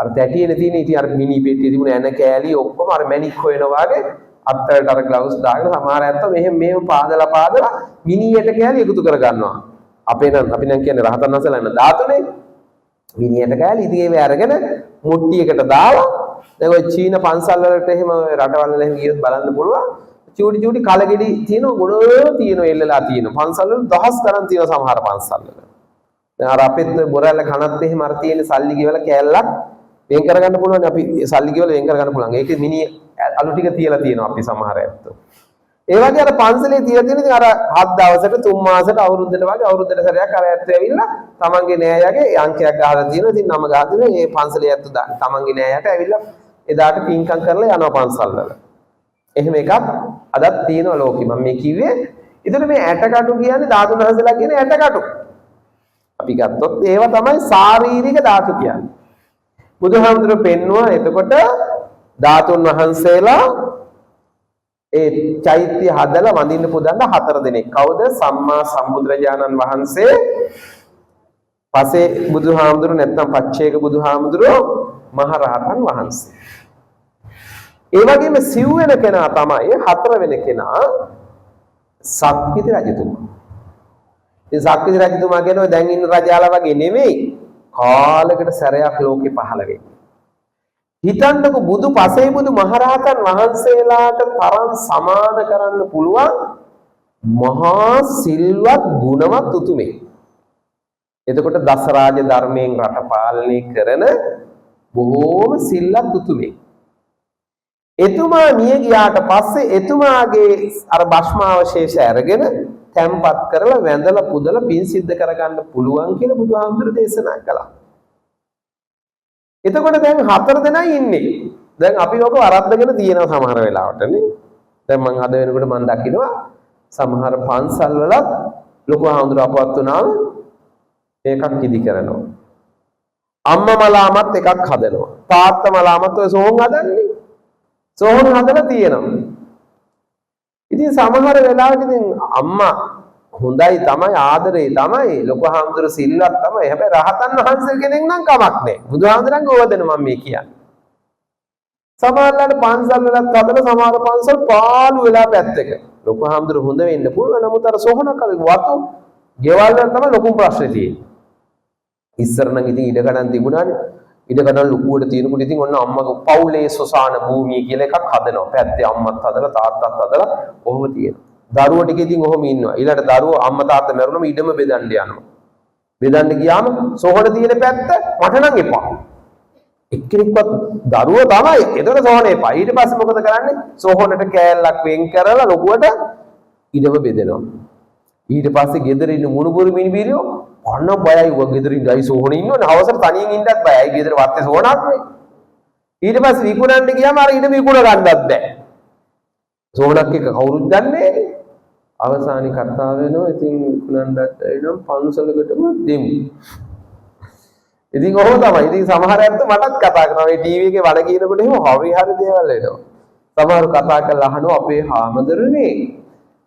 S2: අර තැටියේ තියෙන ඉතින් අර මිනි පෙට්ටියේ තිබුණ ඇන කෑලි ඔක්කොම අර මැණික් හොයනවා වගේ අත්තට අර ග්ලව්ස් දාගෙන සමහර ඇත්තෝ මෙහෙම පාදලා මිනියට කෑලි එකතු කර ගන්නවා. අපි නම් කියන්නේ රහතන් වහන්සේලා යන ධාතුනේ මිනියට කෑලි ඉතින් ඒව අරගෙන මුට්ටියකට දාලා දැන් ඔය චීන පන්සල් වලට එහෙම රටවල් වල එහෙම ගියොත් බලන්න පුළුවන් චූටි කලගෙඩි තියෙනවා ගොඩ තියෙනවා එල්ලලා තියෙනවා පන්සල් වල දහස් ගණන් තියෙනවා සමහර පන්සල් වල. දැන් අර අපෙත් බොරැල්ල කනත් එහෙම අර තියෙන සල්ලි ගෙවල කෑල්ලක් වෙන් කරගන්න පුළුවන් අපි සල්ලි ගෙවල වෙන් කරගන්න පුළුවන්. ඒකේ මිනි අලු ටික තියලා තියෙනවා අපි සමහර ඇත්තෝ. ඒ වගේ අර පන්සලේ තියලා තියෙන ඉතින් අර 7 දවසට 3 මාසෙට අවුරුද්දට වගේ අවුරුද්දට සැරයක් අර ඇත්තෝ ඇවිල්ලා තමන්ගේ නෑයගේ අංකයක් ගහලා තියෙනවා. ඉතින් නම ගහලා තියෙනවා. මේ පන්සලේ ඇත්තෝ තමන්ගේ නෑයට ඇවිල්ලා එදාට පින්කම් කරලා යනවා පන්සල් වල. එහෙම එකක් අදත් තියෙනවා ලෝකෙ. මම මේ කිව්වේ ඒතර මේ ඇටකටු කියන්නේ ධාතුන් වහන්සේලා කියන ඇටකටු. අපි ගත්තොත් ඒවා තමයි ශාරීරික ධාතු කියන්නේ. බුදුහාමුදුරුවෝ පෙන්නවා එතකොට ධාතුන් වහන්සේලා ඒ චෛත්‍ය හදලා වඳින්න පුදන්න 4 දෙනෙක්. කවුද? සම්මා සම්බුදුරජාණන් වහන්සේ, පසේ බුදුහාමුදුරුවෝ නැත්නම් පච්චේක බුදුහාමුදුරුවෝ, මහරහතන් වහන්සේ. ඒ වගේම සිව් වෙන කෙනා තමයි 4 වෙන කෙනා සක්විති රජතුමා. ඉතින් සක්විති රජතුමා කියනවා දැන් ඉන්න රජාලා වගේ නෙමෙයි. කාලයකට සැරයක් ලෝකෙ පහළ වෙන්නේ. හිතන්නකො බුදු පසේ බුදු මහරහතන් වහන්සේලාට තරම් සමාන කරන්න පුළුවන් මහා සිල්වත් ගුණවත් උතුමේ. එතකොට දසරාජ ධර්මයෙන් රට පාලනය කරන බොහෝම සිල්වත් උතුමේ. එතුමා මිය ගියාට පස්සේ එතුමාගේ අර භස්මාවශේෂ අරගෙන තැම්පත් කරලා වැඳලා පුදලා පින් සිද්ධ කරගන්න පුළුවන් කියලා බුදුහාමුදුරුවෝ දේශනා කළා. එතකොට දැන් 4 දෙනයි ඉන්නේ. දැන් අපි ඔක වරද්දගෙන තියෙනවා සමහර වෙලාවට නේ. දැන් මම අද වෙනකොට මම දකිනවා සමහර පන්සල් වලත් ලොකු හාමුදුරුවෝ අපවත් වුණාම එකක් ඉදි කරනවා. අම්මා මලාමත් එකක් හදනවා. තාත්තා මලාමත් ඔය සෝන් හදන්නේ. සෝන් හදලා තියෙනවා. ඉතින් සමහර වෙලාවට ඉතින් අම්මා හොඳයි තමයි ආදරේ තමයි ලොකු හාමුදුර සිල්වත් තමයි. හැබැයි රහතන් වහන්සේ කෙනෙක් නම් කමක් නැහැ. බුදුහාමුදුරන්ගේ ඕවදන මම මේ කියන්නේ. සමහරවල්ලාට පන්සල් වලත් හදලා සමහර පන්සල් පාළු වෙලා පැත්තක. ලොකු හාමුදුර හොඳ වෙන්න පුළුවන්. නමුත් අර සෝහනකල් වතු ගෙවල් වල තමයි ලොකු ප්‍රශ්නේ තියෙන්නේ. ඉස්සර නම් ඉතින් ඉඩ ගණන් තිබුණානේ. ඉඩ ගණන් ලොකුවට තියෙනකොට ඉතින් ඔන්න අම්මගේ පවුලේ සොසාන භූමිය කියලා එකක් හදනවා. පැත්තේ අම්මත් හදලා තාත්තත් හදලා ඔහොම තියෙනවා. දරුවෝ ටික ඉතින් ඔහොම ඉන්නවා. ඊළඟට දරුවෝ අම්මා තාත්තා මැරුණම ඉඩම බෙදන්න යනවා. බෙදන්න ගියාම සොහොන තියෙන පැත්ත මට නම් එපා. එක්කෙනෙක්වත් දරුවෝ තමයි. ඒතකොට සොහොන එපා. ඊට පස්සේ මොකද කරන්නේ? සොහොනට කෑල්ලක් වෙන් කරලා ලොකුවට ඉඩම බෙදෙනවා. ඊට පස්සේ ගෙදර ඉන්න මුණුබුරු මිනිබිරියෝ අන්න බයයි වගේ ගෙදර ඉඳයි සොහොනේ ඉන්නවනේ. හවසට තනියෙන් ඉන්නත් බයයි. ගෙදර වත්තේ සොහොනක් නේ. ඊට පස්සේ විකුණන්න ගියාම අර ඉඩම විකුණ ගන්නත් බෑ. සොහොනක් එක කවුරුත් ගන්නෑ. අවසානයේ කතා වෙනවා. ඉතින් විකුණන්නත් එනම් පන්සලකටම දෙමු. ඉතින් ඔහොම තමයි. ඉතින් සමහර අයත් මටත් කතා කරනවා. මේ ටීවී එකේ වණ කියනකොට එහෙම හරි දේවල් එනවා. සමහරු කතා කරලා අහනවා අපේ හාමුදුරනේ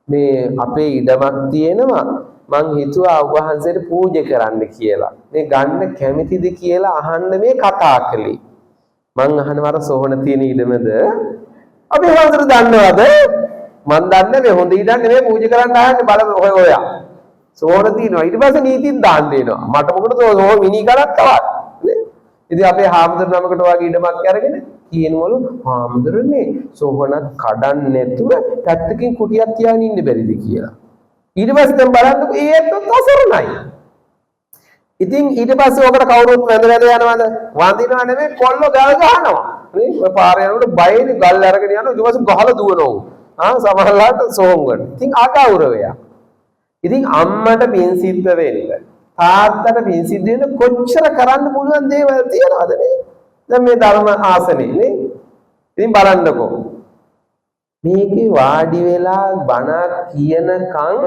S2: මේ අපේ ඉඩමක් තියෙනවා මං හිතුවා ඔබ වහන්සේට පූජා කරන්න කියලා. මේ ගන්න කැමතිද කියලා අහන්න මේ කතා කළේ. මං අහනවා අර සෝහන තියෙන ඉඩමද? අපේ හාමුදුර දන්නවද? මං දන්නේ මේ හොඳ ඉඩම් නෙමෙයි පූජා කරන්න ආන්නේ බල ඔයා. සෝහන තියෙනවා. ඊට පස්සේ නීතින් දාන්න දෙනවා. මට මොකටද සෝහන මිනි කරක් තවත්. නේ? ඉතින් අපේ හාමුදුර නමකට වගේ ඉඩමක් අරගෙන කියනවලු හාමුදුරනේ සෝහනක් කඩන්න නැතුව පැත්තකින් කුටියක් තියාගෙන ඉන්න බැරිද කියලා. ඊට පස්සේ දැන් බලන්නකො ඒත් අසරණයි. ඉතින් ඊට පස්සේ ඔකට කවුරුත් වැඳ යනවද? වඳිනව නෙමෙයි කොල්ලෝ ගල් ගහනවා. නේ? ඔය පාරේ යනකොට බයනේ ගල් අරගෙන යනවා ඊට පස්සේ ගහලා දුවනවා. සමහරලාට සෝම් වල. ඉතින් අගෞරවයක්. ඉතින් අම්මට පින් සිද්ධ වෙන්න තාත්තට පින් සිද්ධ වෙන්න කොච්චර කරන්න පුළුවන් දේවල් තියනවද නේ? දැන් මේ ධර්ම ආසනේ නේ. ඉතින් බලන්නකෝ. මේකේ වාඩි වෙලා බණ කියනකම්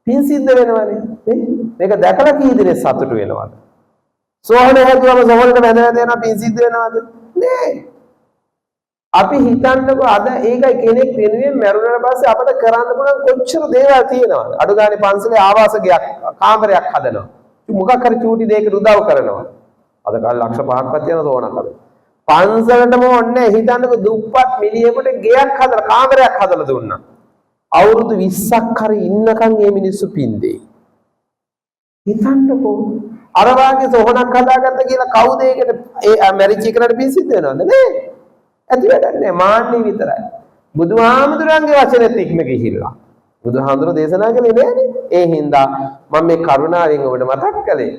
S2: පින් සිද්ධ වෙනවනේ. නේ? මේක දැකලා කී දෙනෙක් සතුටු වෙනවද? සෝහන හැදුවම සෝහනට වැඳ යන පින් සිද්ධ වෙනවද? නෑ. අපි හිතන්නකො අද ඒකයි කෙනෙක් වෙනුවෙන් මැරුණාට පස්සේ අපිට කරන්න පුළුවන් කොච්චර දේවල් තියෙනවද? අඩු ගානේ පන්සලේ ආවාසගයක් කාමරයක් හදනවා. මොකක් හරි චූටි දෙයකට උදව් කරනවා. අද කාලේ ලක්ෂ 5ක්වත් යන සෝනක් හදලා. පන්සලටම ඕනේ හිතන්නකො දුප්පත් මිනිහෙකුට ගෙයක් හදලා කාමරයක් හදලා දුන්නා. අවුරුදු 20ක් හරි ඉන්නකම් මේ මිනිස්සු පින් දෙයි. හිතන්නකො අර වාගේ සෝනක් හදාගත්ත කියලා කවුද ඒකට ඒ මැරිච් එකකට පින් සිද්ධ වෙනවද නේ? ඇති වැඩක් නෑ මාන්නේ විතරයි. බුදුහාමුදුරන්ගේ වචනෙත් ඉක්ම ගිහිල්ලා. බුදුහාමුදුර දේශනා කළේ නෑනේ. ඒ හින්දා මම මේ කරුණාවෙන් ඔබට මතක් කළේ.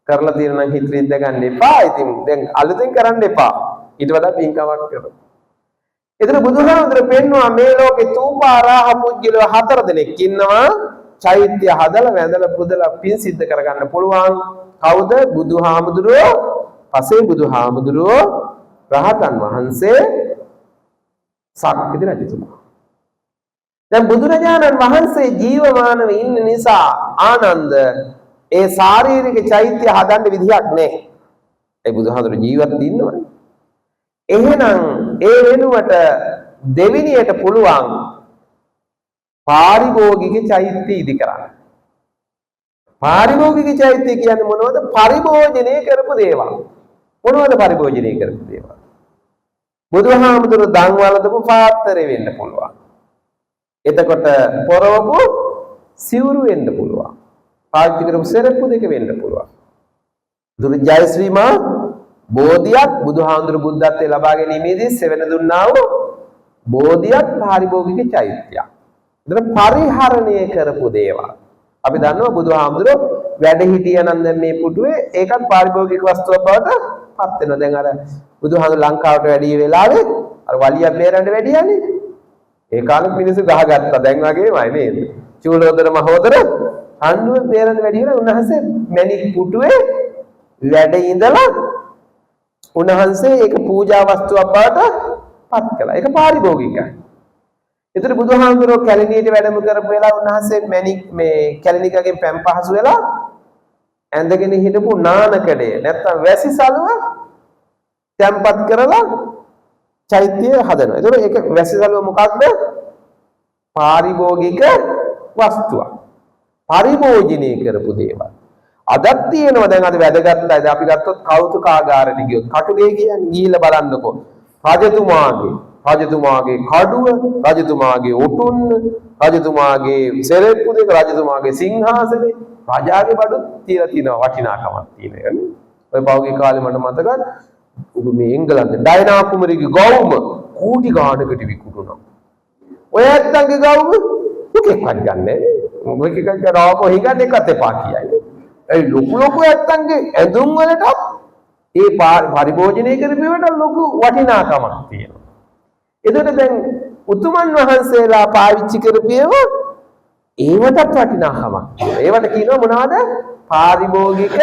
S2: කරලා තියෙන නම් හිත රිද්ද ගන්න එපා. ඉතින් දැන් අලුතෙන් කරන්න එපා. ඊට වඩා පින්කමක් කරමු. ඒතර බුදුහාමුදුර පෙන්වුවා මේ ලෝකේ තූපාරාහ පුජ්‍යලෝ 4 දෙනෙක් ඉන්නවා. චෛත්‍ය හදලා වැඳලා පුදලා පින් සිද්ධ කරගන්න පුළුවන්. කවුද? බුදුහාමුදුරෝ, පසේ බුදුහාමුදුරෝ, රහතන් වහන්සේ, සක්විති රජතුමා. දැන් බුදුරජාණන් වහන්සේ ජීවමානව ඉන්න නිසා ආනන්ද ඒ ශාරීරික චෛත්‍ය හදන්න විදිහක් නැහැ. ඒ බුදුහාමුදුරු ජීවත් ඉන්නවනේ. එහෙනම් ඒ වෙනුවට දෙවිනියට පුළුවන් පාරිභෝගික චෛත්‍ය ඉදි කරන්න. පාරිභෝගික චෛත්‍ය කියන්නේ මොනවද? පරිභෝජනය කරපු දේවල්. මොනවද පරිභෝජනය කරපු දේවල්? බුදුහාමුදුරු දන් වළඳපු පාත්‍රය වෙන්න පුළුවන්. එතකොට පොරවපු සිවුරු වෙන්න පුළුවන්. පාවිච්චි කරපු සෙරප්පු දෙක වෙන්න පුළුවන්. දුර්ජයශ්‍රී මා බෝධියක් බුදුහාමුදුරු බුද්ධත්වයේ ලබා ගැනීමේදී සෙවණ දුන්නා වූ බෝධියක් පාරිභෝගික චෛත්‍යයක්. එතන පරිහරණය කරපු දේවල්. අපි දන්නවා බුදුහාමුදුරු වැඩ හිටියා නම් දැන් මේ පුටුවේ ඒකත් පාරිභෝගික වස්තුවක් බවට පත් වෙනවා. දැන් අර බුදුහාමුදුරු ලංකාවට වැඩි වෙලාවේ අර වලියක් බේරන්න වැඩියනේ. ඒ කාලෙත් මිනිස්සු ගහගත්තා. දැන් වගේමයි නේද? චූලෝදර මහෝදර අන්නුව බේරන්න වැඩි වෙලා උන්වහන්සේ මැණික් පුටුවේ වැඩ ඉඳලා උන්වහන්සේ ඒක පූජා වස්තුවක් බවට පත් කළා. ඒක පාරිභෝගිකයි. ඒතර බුදුහාමුදුරුවෝ කැලණියට වැඩම කරපු වෙලාව උන්වහන්සේ මැණික් මේ කැලණිකගෙන් පැන් පහසු වෙලා ඇඳගෙන හිටපු නානකඩේ නැත්තම් වැසි සලුව තැම්පත් කරලා චෛත්‍යය හදනවා. ඒතර ඒක වැසි සලුව මොකක්ද? පාරිභෝගික වස්තුවක්. පරිභෝජනය කරපු දේවල්. අදත් තියෙනවා. දැන් අද වැදගත්යි. දැන් අපි ගත්තොත් කෞතුකාගාරෙට ගියොත් කටුලේ කියන්නේ ගිහිල්ලා බලන්නකො. රජතුමාගේ කඩුව, රජතුමාගේ ඔටුන්න, රජතුමාගේ සෙරෙප්පු දෙක, රජතුමාගේ සිංහාසනේ, රජාගේ බඩුත් තියලා තියෙනවා වටිනාකමක් තියෙන. ඔය පෞගේ කාලේ මට මතකයි මේ එංගලන්තේ ඩයිනා කුමරිගේ ගවුම කෝටි ගාණකට විකුණුණා. ඔය ඇත්තන්ගේ ගවුම මොකෙක්වත් ගන්නෑ. මොකෙක්වත් කරාවෝ හිගන්න එකත් එපා කියයි. ඒ ලොකු ඇත්තන්ගේ ඇඳුම් වලට ඒ පරිභෝජනය කරපේවට ලොකු වටිනාකමක් තියෙනවා. එතකොට දැන් උතුමන් වහන්සේලා පාවිච්චි කරපේව ඒවටත් වටිනාකමක් තියෙනවා. ඒවට කියනවා මොනවද? පාරිභෝගික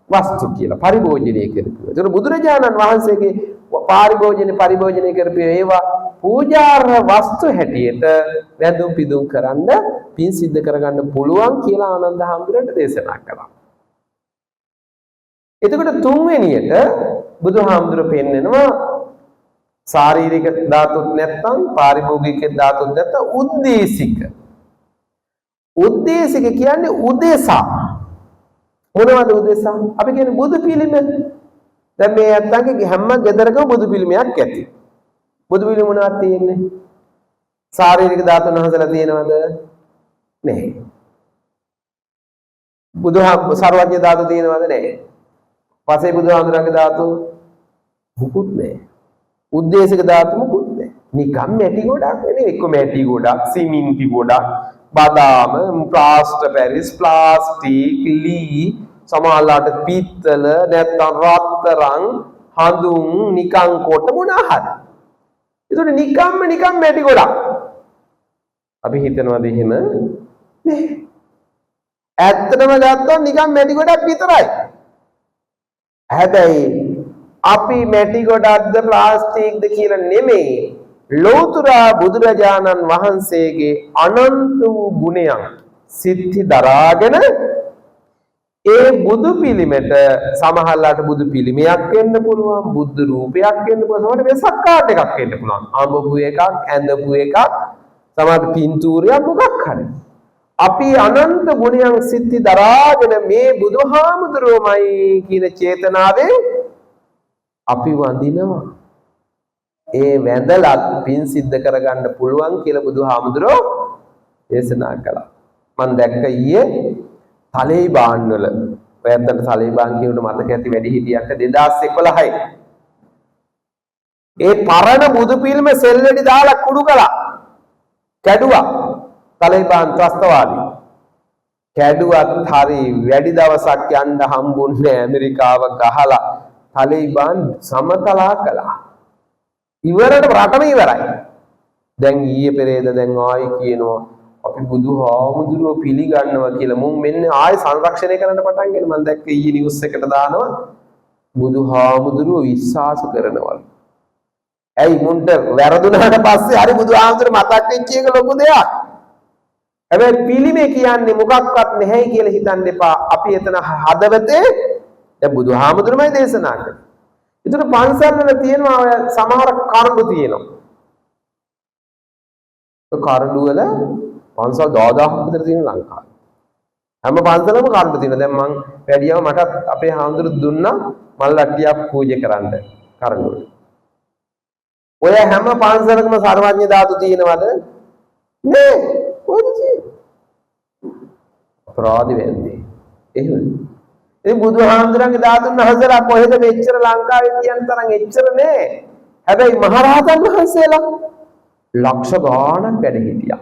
S2: වස්තු කියලා. පරිභෝජනය කරපේව. එතකොට බුදුරජාණන් වහන්සේගේ පරිභෝජනය කරපේව ඒවා පූජාර්හ වස්තු හැටියට වැඳුම් පිදුම් කරන්න, පින් සිද්ධ කරගන්න පුළුවන් කියලා ආනන්ද හාමුදුරන්ට දේශනා කළා. එතකොට තුන්වෙනියට බුදුහාමුදුරුවෝ පෙන්නනවා ශාරීරික ධාතුත් නැත්නම් පාරිභෝගික ධාතුත් නැත්නම් උද්දේශික. උද්දේශික කියන්නේ උදේසා. මොනවද උදේසා? අපි කියන්නේ බුදු පිළිම. දැන් මේ අත්තන්ගේ හැම ගෙදරකම බුදු පිළිමයක් ඇති. බුදු පිළිම මොනවද තියෙන්නේ? ශාරීරික ධාතුන් වහන්සේලා තියෙනවද? නැහැ. සර්වඥ ධාතු තියෙනවද? නැහැ. පසේ බුදුහාමුදුරන්ගේ ධාතු මුකුත් නැහැ. උද්දේශක ධාතු මුකුත් නැහැ. නිකම් මැටි ගොඩක් නෙවෙයි. එක්ක මැටි ගොඩක්, සිමෙන්ති ගොඩක්, බදාම, ප්ලාස්ටර් පැරිස්, ප්ලාස්ටික්, ලී, සමහරලාට පිත්තල, නැත්නම් රත්තරන්, හඳුන්, නිකං කොට මොනවා හරි. ඒකට නිකම් මැටි ගොඩක්. අපි හිතනවාද එහෙම? නෑ. ඇත්තටම ගත්තොත් නිකම් මැටි ගොඩක් විතරයි. හැබැයි අපි මැටි ගොඩක්ද ප්ලාස්ටික්ද කියලා නෙමෙයි, ලෞතර බුදුරජාණන් වහන්සේගේ අනන්ත වූ ගුණයන් සිද්ධි දරාගෙන ඒ බුදු පිළිමෙට සමහරලාට බුදු පිළිමයක් වෙන්න පුළුවන්, බුද්ධ රූපයක් වෙන්න පුළුවන්, සමහරට වෙසක් කාඩ් එකක් වෙන්න පුළුවන්, අඹපු එකක්, ඇඳපු එකක්, සමහරට පින්තූරයක් මොකක් හරි. අපි අනන්ත ගුණයන් සිද්ධි දරාගෙන මේ බුදුහාමුදුරුවෝමයි කියන චේතනාවෙන් අපි වඳිනවා. ඒ වැඳලත් පින් සිද්ධ කරගන්න පුළුවන් කියලා බුදුහාමුදුරුවෝ දේශනා කළා. මම දැක්ක ඊයේ තලේබාන් වල, ඔයත්තට තලේබාන් කියනකොට මතක ඇති වැඩි හිටියන්ට 2011යි. ඒ පරණ බුදු පිළිම සෙල්ලෙඩි දාලා කුඩු කළා. කැඩුවා. තලේබාන් ත්‍රස්තවාදී. කැඩුවත් හරි වැඩි දවසක් යන්න හම්බුන්නේ ඇමරිකාව ගහලා තලේබාන් සමතලා කළා. ඉවරට රටම ඉවරයි. දැන් ඊයේ පෙරේද දැන් ආයි කියනවා අපි බුදුහාමුදුරුවෝ පිළිගන්නවා කියලා. මුන් මෙන්න ආයි සංරක්ෂණය කරන්න පටන් ගන්න. මම දැක්ක ඊයේ නිවුස් එකට දානවා බුදුහාමුදුරුවෝ විශ්වාස කරනවා. ඇයි මුන්ට වැරදුනාට පස්සේ හරි බුදුහාමුදුරුවෝ මතක් වෙච්ච එක ලොකු දෙයක්. හැබැයි පිළිමේ කියන්නේ මොකක්වත් නැහැ කියලා හිතන්න එපා. අපි එතන හදවතේ දැන් බුදුහාමුදුරුවෝමයි දේශනා කරන්නේ. ඒතර පන්සල් වල තියෙනවා ඔය සමහර කරඬු තියෙනවා. ඒ කරඬු වල පන්සල් 10000ක් විතර තියෙන ලංකාවේ. හැම පන්සලම කරඬු තියෙනවා. දැන් මං වැඩියම මට අපේ හාමුදුරුවෝ දුන්නා මල් ලට්ටියක් පූජා කරන්න කරඬු වල. ඔය හැම පන්සලකම සර්වඥ ධාතු තියෙනවද? නෑ. කොහෙද තියෙන්නේ? අපරාධ වෙන්නේ. එහෙමද? ඒ බුදුහාමුදුරන්ගේ ධාතුන් වහන්සේලා කොහෙද මෙච්චර ලංකාවේ කියන තරම් එච්චර නෑ. හැබැයි මහරහතන් වහන්සේලා ලක්ෂ ගාණක් වැඩ හිටියා.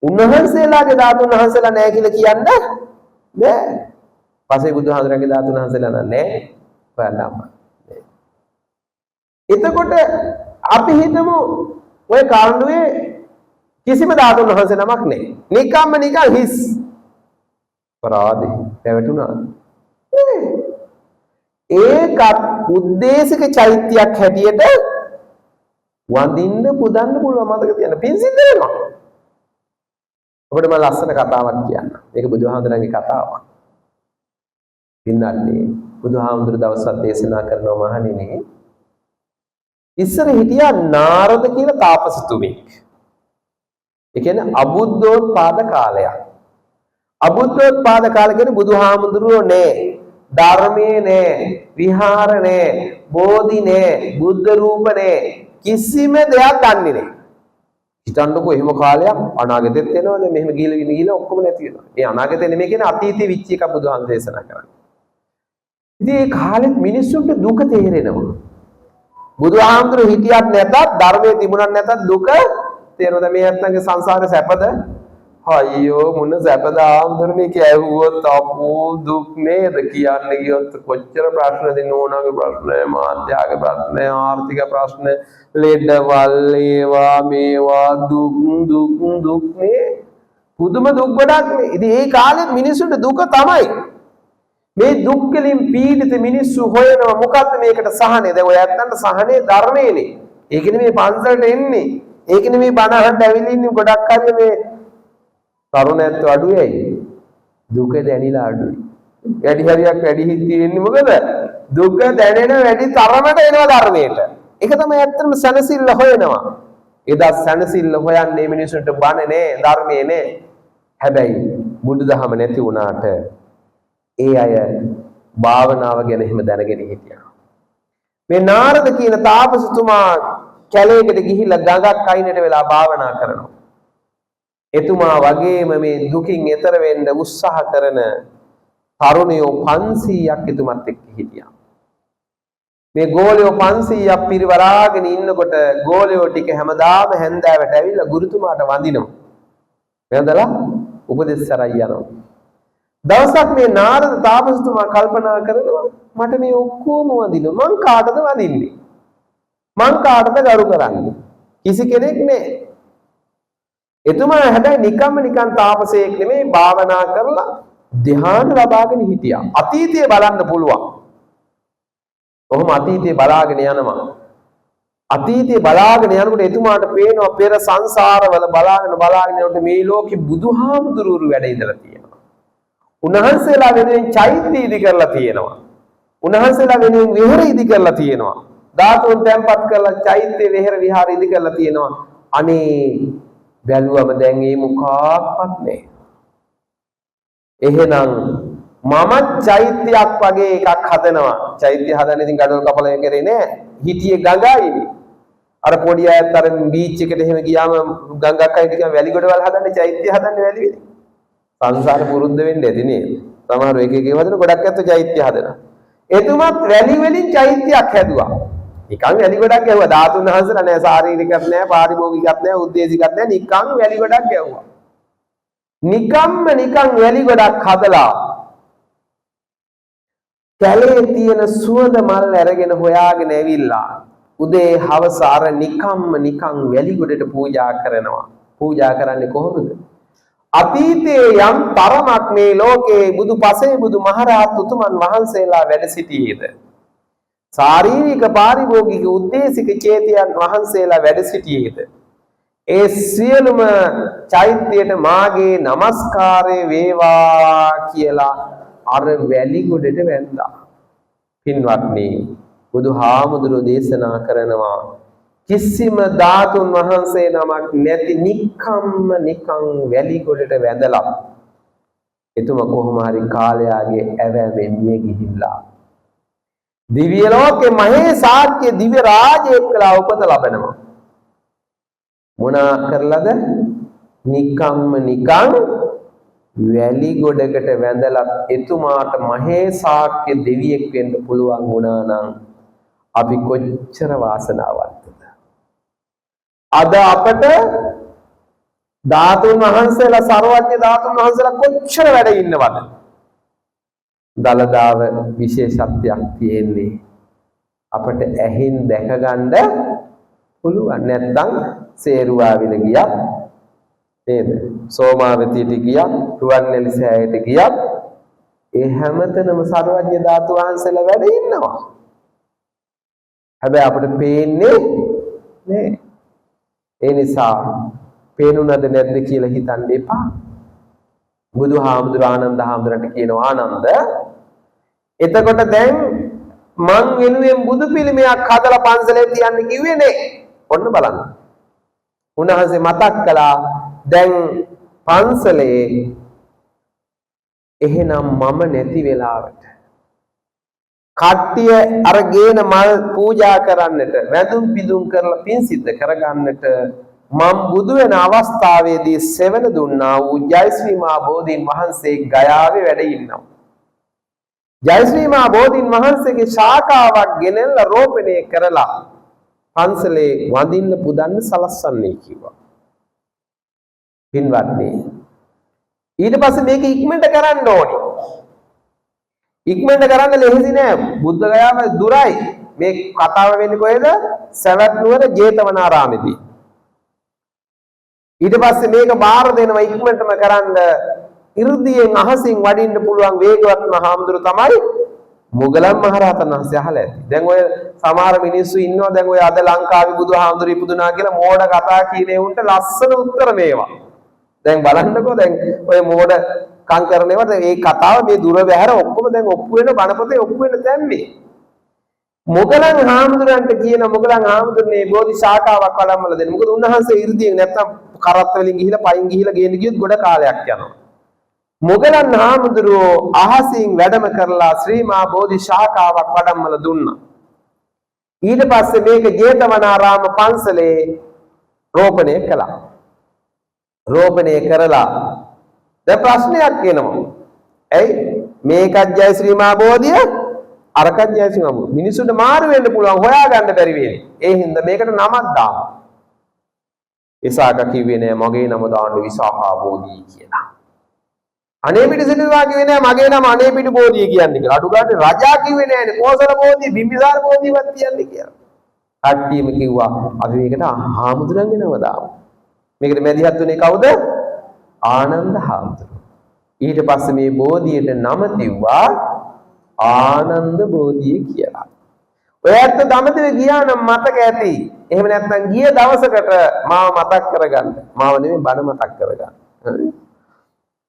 S2: උන්වහන්සේලාගේ ධාතුන් වහන්සේලා නෑ කියලා කියන්නේ නෑ. පස්සේ බුදුහාමුදුරන්ගේ ධාතුන් වහන්සේලා නෑ. හොයන්නම. එතකොට අපි හිතමු ඔය කාණ්ඩුවේ කිසිම ධාතුන් වහන්සේ නමක් නෑ. නිකම්ම නිකන් හිස්. පරාදේ පැවතුණා. ඒකත් උද්දේශක චෛත්‍යයක් හැටියට වඳින්න පුදන්න පුළුවන්. මතක තියන්න පින් සිද්ධ වෙනවා. ඔබට මම ලස්සන කතාවක් කියන්න. මේක බුදුහාමුදුරන්ගේ කතාවක්. පින්නන්නේ බුදුහාමුදුර දවසක් දේශනා කරනවා මහණෙනි. ඉස්සර හිටියා නාරද කියලා තාපසතුමෙක්. ඒ කියන්නේ අබුද්ධෝත්පාද කාලයක්. අබුද්ධෝත්පාද කාලේ කියන්නේ බුදුහාමුදුරුවෝ නෑ, ධර්මයේ නෑ, විහාර නෑ, බෝධි නෑ, බුද්ධ රූප නෑ, කිසිම දෙයක් ගන්නෙ නෑ. හිතන්නකෝ එහෙම කාලයක් අනාගතෙත් එනවනේ, මෙහෙම ගිහිලා ඔක්කොම නැති වෙනවා. ඒ අනාගතේ නෙමෙයි කියන්නේ අතීතේ විච් එක බුදුහාමුදුරුවෝ දේශනා කරන්නේ. ඉතින් ඒ කාලෙත් මිනිස්සුන්ට දුක තේරෙනවා. බුදුහාමුදුරුවෝ හිටියත් නැතත්, ධර්මයේ තිබුණත් නැතත් දුක තේරෙනවා. මේ නැත්තන්ගේ සංසාරේ සැපද? අයියෝ මොන සැපද ආම්දරණේ කියවුවොත් අපෝ දුක් නේද කියන්නේ. කියොත් කොච්චර ප්‍රශ්නද? නෝනාගේ ප්‍රශ්න, මාත්‍යාගේ ප්‍රශ්න, ආර්ථික ප්‍රශ්න, ලෙඩවල්, ඒවා මේවා දුක් නේ. පුදුම දුක් ගොඩක් නේ. ඉතින් ඒ කාලේ මිනිස්සුන්ට දුක තමයි. මේ දුක් වලින් පීඩිත මිනිස්සු හොයනවා මොකද්ද මේකට සහනේ. දැන් ඔය ඇත්තන්ට සහනේ ධර්මයේනේ. ඒකනේ මේ පන්සලට එන්නේ. ඒකනේ මේ බණ අහන්න ඇවිල්ලා ඉන්නේ. ගොඩක් අය මේ තරුණයත් අඩුයි, දුක දැනිලා අඩුයි. වැඩි හරියක් වැඩි හිතේ ඉන්නේ මොකද? දුක දැනෙන වැඩි තරමට එනවා ධර්මයට. ඒක තමයි ඇත්තම සනසිල්ල හොයනවා. එදා සනසිල්ල හොයන්නේ මිනිසුන්ට බණ නේ, ධර්මයේ නේ. හැබැයි බුදුදහම නැති වුණාට ඒ අය භාවනාව ගැන එහෙම දැනගෙන හිටියා. මේ නාරද කියන තාපසතුමා කැලේකට ගිහිල්ලා ගඟක් අයිනට වෙලා භාවනා කරනවා. එතුමා වගේම මේ දුකින් එතර වෙන්න උත්සාහ කරන තරුණයෝ 500ක් එතුමත් එක්ක හිටියා. මේ ගෝලියෝ 500ක් පිරිවරාගෙන ඉන්නකොට ගෝලියෝ ටික හැමදාම හැන්දෑවට ඇවිල්ලා ගුරුතුමාට වඳිනවා. වැඳලා උපදෙස් සරයි යනවා. දවසක් මේ නාරද තාපසතුමා කල්පනා කරනවා මට මේ ඔක්කොම වඳිනවා. මං කාටද වඳින්නේ? මං කාටද ගරු කරන්නේ? කිසි කෙනෙක් නෑ. එතුමා හැබැයි නිකන් තාපසයෙක් නෙමෙයි, භාවනා කරලා ධ්‍යාන ලබාගෙන හිටියා. අතීතය බලන්න පුළුවන්. ඔහොම අතීතය බලාගෙන යනවා. අතීතය බලාගෙන යනකොට එතුමාට පේනවා පෙර සංසාරවල බලාගෙන යනකොට මේ ලෝකෙ බුදුහාමුදුරුවෝ වැඩ ඉඳලා තියෙනවා. උන්වහන්සේලා වෙනුවෙන් චෛත්‍ය ඉදි කරලා තියෙනවා. උන්වහන්සේලා වෙනුවෙන් විහෙර ඉදි කරලා තියෙනවා. ධාතුන් තැන්පත් කරලා චෛත්‍ය විහෙර විහාර ඉදි කරලා තියෙනවා. අනේ බැලුවම දැන් මේ මොකක්වත් නැහැ. එහෙනම් මම චෛත්‍යයක් වගේ එකක් හදනවා. චෛත්‍ය හදන්න ඉතින් ගඩොල් කපලා කරේ නෑ. හිටියේ ගඟයි. අර පොඩි අයත් අර බීච් එකට එහෙම ගියාම ගඟක් අයින් ගියාම වැලි ගොඩවල් හදන්නේ චෛත්‍ය හදන්නේ වැලි වෙලේ. සංසාර පුරුද්ද වෙන්නේ ඇති නේද? සමහර එක හදන ගොඩක් ඇත්ත චෛත්‍ය හදනවා. එතුමත් වැලි වලින් චෛත්‍යයක් හැදුවා. නිකන් වැලි ගොඩක් ගැහුවා. ධාතුන් වහන්සේලා නෑ, ශාරීරිකත් නෑ, පාරිභෝගිකත් නෑ, උද්දේශිකත් නෑ. නිකන් වැලි ගොඩක් ගැහුවා. නිකන් වැලි ගොඩක් හදලා කැලේ තියෙන සුවඳ මල් අරගෙන හොයාගෙන ඇවිල්ලා උදේ හවස අර නිකන් වැලි ගොඩට පූජා කරනවා. පූජා කරන්නේ කොහොමද? අතීතයේ යම් තරමක් මේ ලෝකේ බුදුපසේ බුදු මහරහත් උතුමන් වහන්සේලා වැඩ සිටියේද, ශාරීරික පාරිභෝගික උද්දේශික චේතයන් වහන්සේලා වැඩ සිටියේද, ඒ සියලුම චෛත්‍යයට මාගේ নমස්කාරය වේවා කියලා අර වැලි ගොඩට වැන්දා. පින්වත්නි, බුදුහාමුදුරුවෝ දේශනා කරනවා කිසිම ධාතුන් වහන්සේ නමක් නැති නිකන් වැලි ගොඩට වැඳලා එතුම කොහොම හරි කාලයාගේ ඇවෑමෙන් මිය ගිහිල්ලා දිව්‍ය ලෝකේ මහේසාක්‍ය දිව්‍ය රාජයෙක් කියලා උපත ලබනවා. මොන කරලාද? නිකන් වැලි ගොඩකට වැඳලා එතුමාට මහේසාක්‍ය දෙවියෙක් වෙන්න පුළුවන් වුණා නම් අපි කොච්චර වාසනාවන්තද? අද අපට ධාතුන් වහන්සේලා, සර්වඥ ධාතුන් වහන්සේලා කොච්චර වැඩ ඉන්නවද? දලදාව විශේෂත්වයක් තියෙන්නේ අපට ඇහින් දැක ගන්න පුළුවන්. නැත්නම් සේරුවාවිල ගියත් නේද, සෝමාවතියට ගියත්, රුවන්වැලි සෑයට ගියත් ඒ හැමතැනම සර්වඥ ධාතු වහන්සේලා වැඩ ඉන්නවා. හැබැයි අපිට පේන්නේ නෑ. ඒ නිසා පේනුනද නැද්ද කියලා හිතන්න එපා. බුදුහාමුදුර ආනන්ද හාමුදුරන්ට කියනවා, ආනන්ද එතකොට දැන් මං වෙනුවෙන් බුදු පිළිමයක් හදලා පන්සලේ තියන්න කිව්වේ නේ. ඔන්න බලන්න. උන්වහන්සේ මතක් කළා දැන් පන්සලේ එහෙනම් මම නැති වෙලාවට කට්ටිය අර ගේන මල් පූජා කරන්නට, වැඳුම් පිදුම් කරලා පින් සිද්ධ කරගන්නට මම බුදු වෙන අවස්ථාවේදී සෙවන දුන්නා වූ ජයශ්‍රී මා බෝධීන් වහන්සේ ගයාවේ වැඩ ඉන්නවා. ජයශ්‍රී මා බෝධීන් වහන්සේගේ ශාඛාවක් ගෙනල්ලා රෝපණය කරලා පන්සලේ වඳින්න පුදන්න සලස්සන්නේ කිව්වා. පින්වත්නි, ඊට පස්සේ මේක ඉක්මනට කරන්න ඕනේ. ඉක්මනට කරන්න ලෙහෙසි නෑ. බුද්ධ ගයාව දුරයි. මේ කතාව වෙන්නේ කොහෙද? සවැත් නුවර ජේතවනාරාමේදී. ඊට පස්සේ මේක බාර දෙනවා ඉක්මනටම කරන්න. 이르දියෙන් අහසින් වඩින්න පුළුවන් වේගවත් මහාමුදුර තමයි මොගලන් මහරහතන් වහන්සේ අහලා ඇති. දැන් ඔය සමහර මිනිස්සු ඉන්නවා දැන් ඔය අද ලංකාවේ බුදුහාමුදුරු ඉපදුනා කියලා මෝඩ කතා කියන උන්ට ලස්සන උත්තර මේවා. දැන් බලන්නකෝ දැන් ඔය මෝඩ කම් කරනේවත් මේ කතාව මේ දුර බැහැර ඔක්කොම දැන් ඔප්පු වෙන බණපොතේ ඔප්පු වෙන දැන් මේ. මොගලන් හාමුදුරන්ට කියන මොගලන් හාමුදුරනේ බෝධි ශාඛාවක් වඩම්මලා දෙන්න. මොකද උන්වහන්සේ 이르දියෙන් නැත්තම් කරත් වලින් ගිහිලා පයින් ගිහිලා ගේන්න ගියොත් ගොඩ කාලයක් යනවා. මොගලන් හාමුදුරුවෝ අහසින් වැඩම කරලා ශ්‍රී මහා බෝධි ශාඛාවක් වඩම්මලා දුන්නා. ඊට පස්සේ මේක ජේතවනාරාම පන්සලේ රෝපණය කළා. රෝපණය කරලා දැන් ප්‍රශ්නයක් එනවා. ඇයි මේකත් ජය ශ්‍රී මහා බෝධිය අරකත් ජය ශ්‍රී මහා බෝධිය මිනිසුන්ට මාරු වෙන්න පුළුවන් හොයාගන්න බැරි වෙන්නේ. ඒ හින්දා මේකට නමක් දාමු. විසාක කිව්වේ නෑ මගේ නම දාන්න විසාකා බෝධිය කියලා. අනේ පිටිසෙනවා කිව්වේ නෑ මගේ නම අනේ පිටි බෝධිය කියන්නේ කියලා. අඩු ගානේ රජා කිව්වේ නෑනේ කෝසල බෝධිය බිම්බිසාර බෝධියවත් කියන්නේ කියලා. කට්ටියම කිව්වා අපි මේකට හාමුදුරන්ගේ නම දාමු. මේකට මැදිහත් උනේ කවුද? ආනන්ද හාමුදුරුවෝ. ඊට පස්සේ මේ බෝධියට නම තියුවා ආනන්ද බෝධිය කියලා. ඔයත් දමතේ ගියා නම් මතක ඇති. එහෙම නැත්නම් ගිය දවසකට මාව මතක් කරගන්න. මාව නෙමෙයි බණ මතක් කරගන්න. හරි?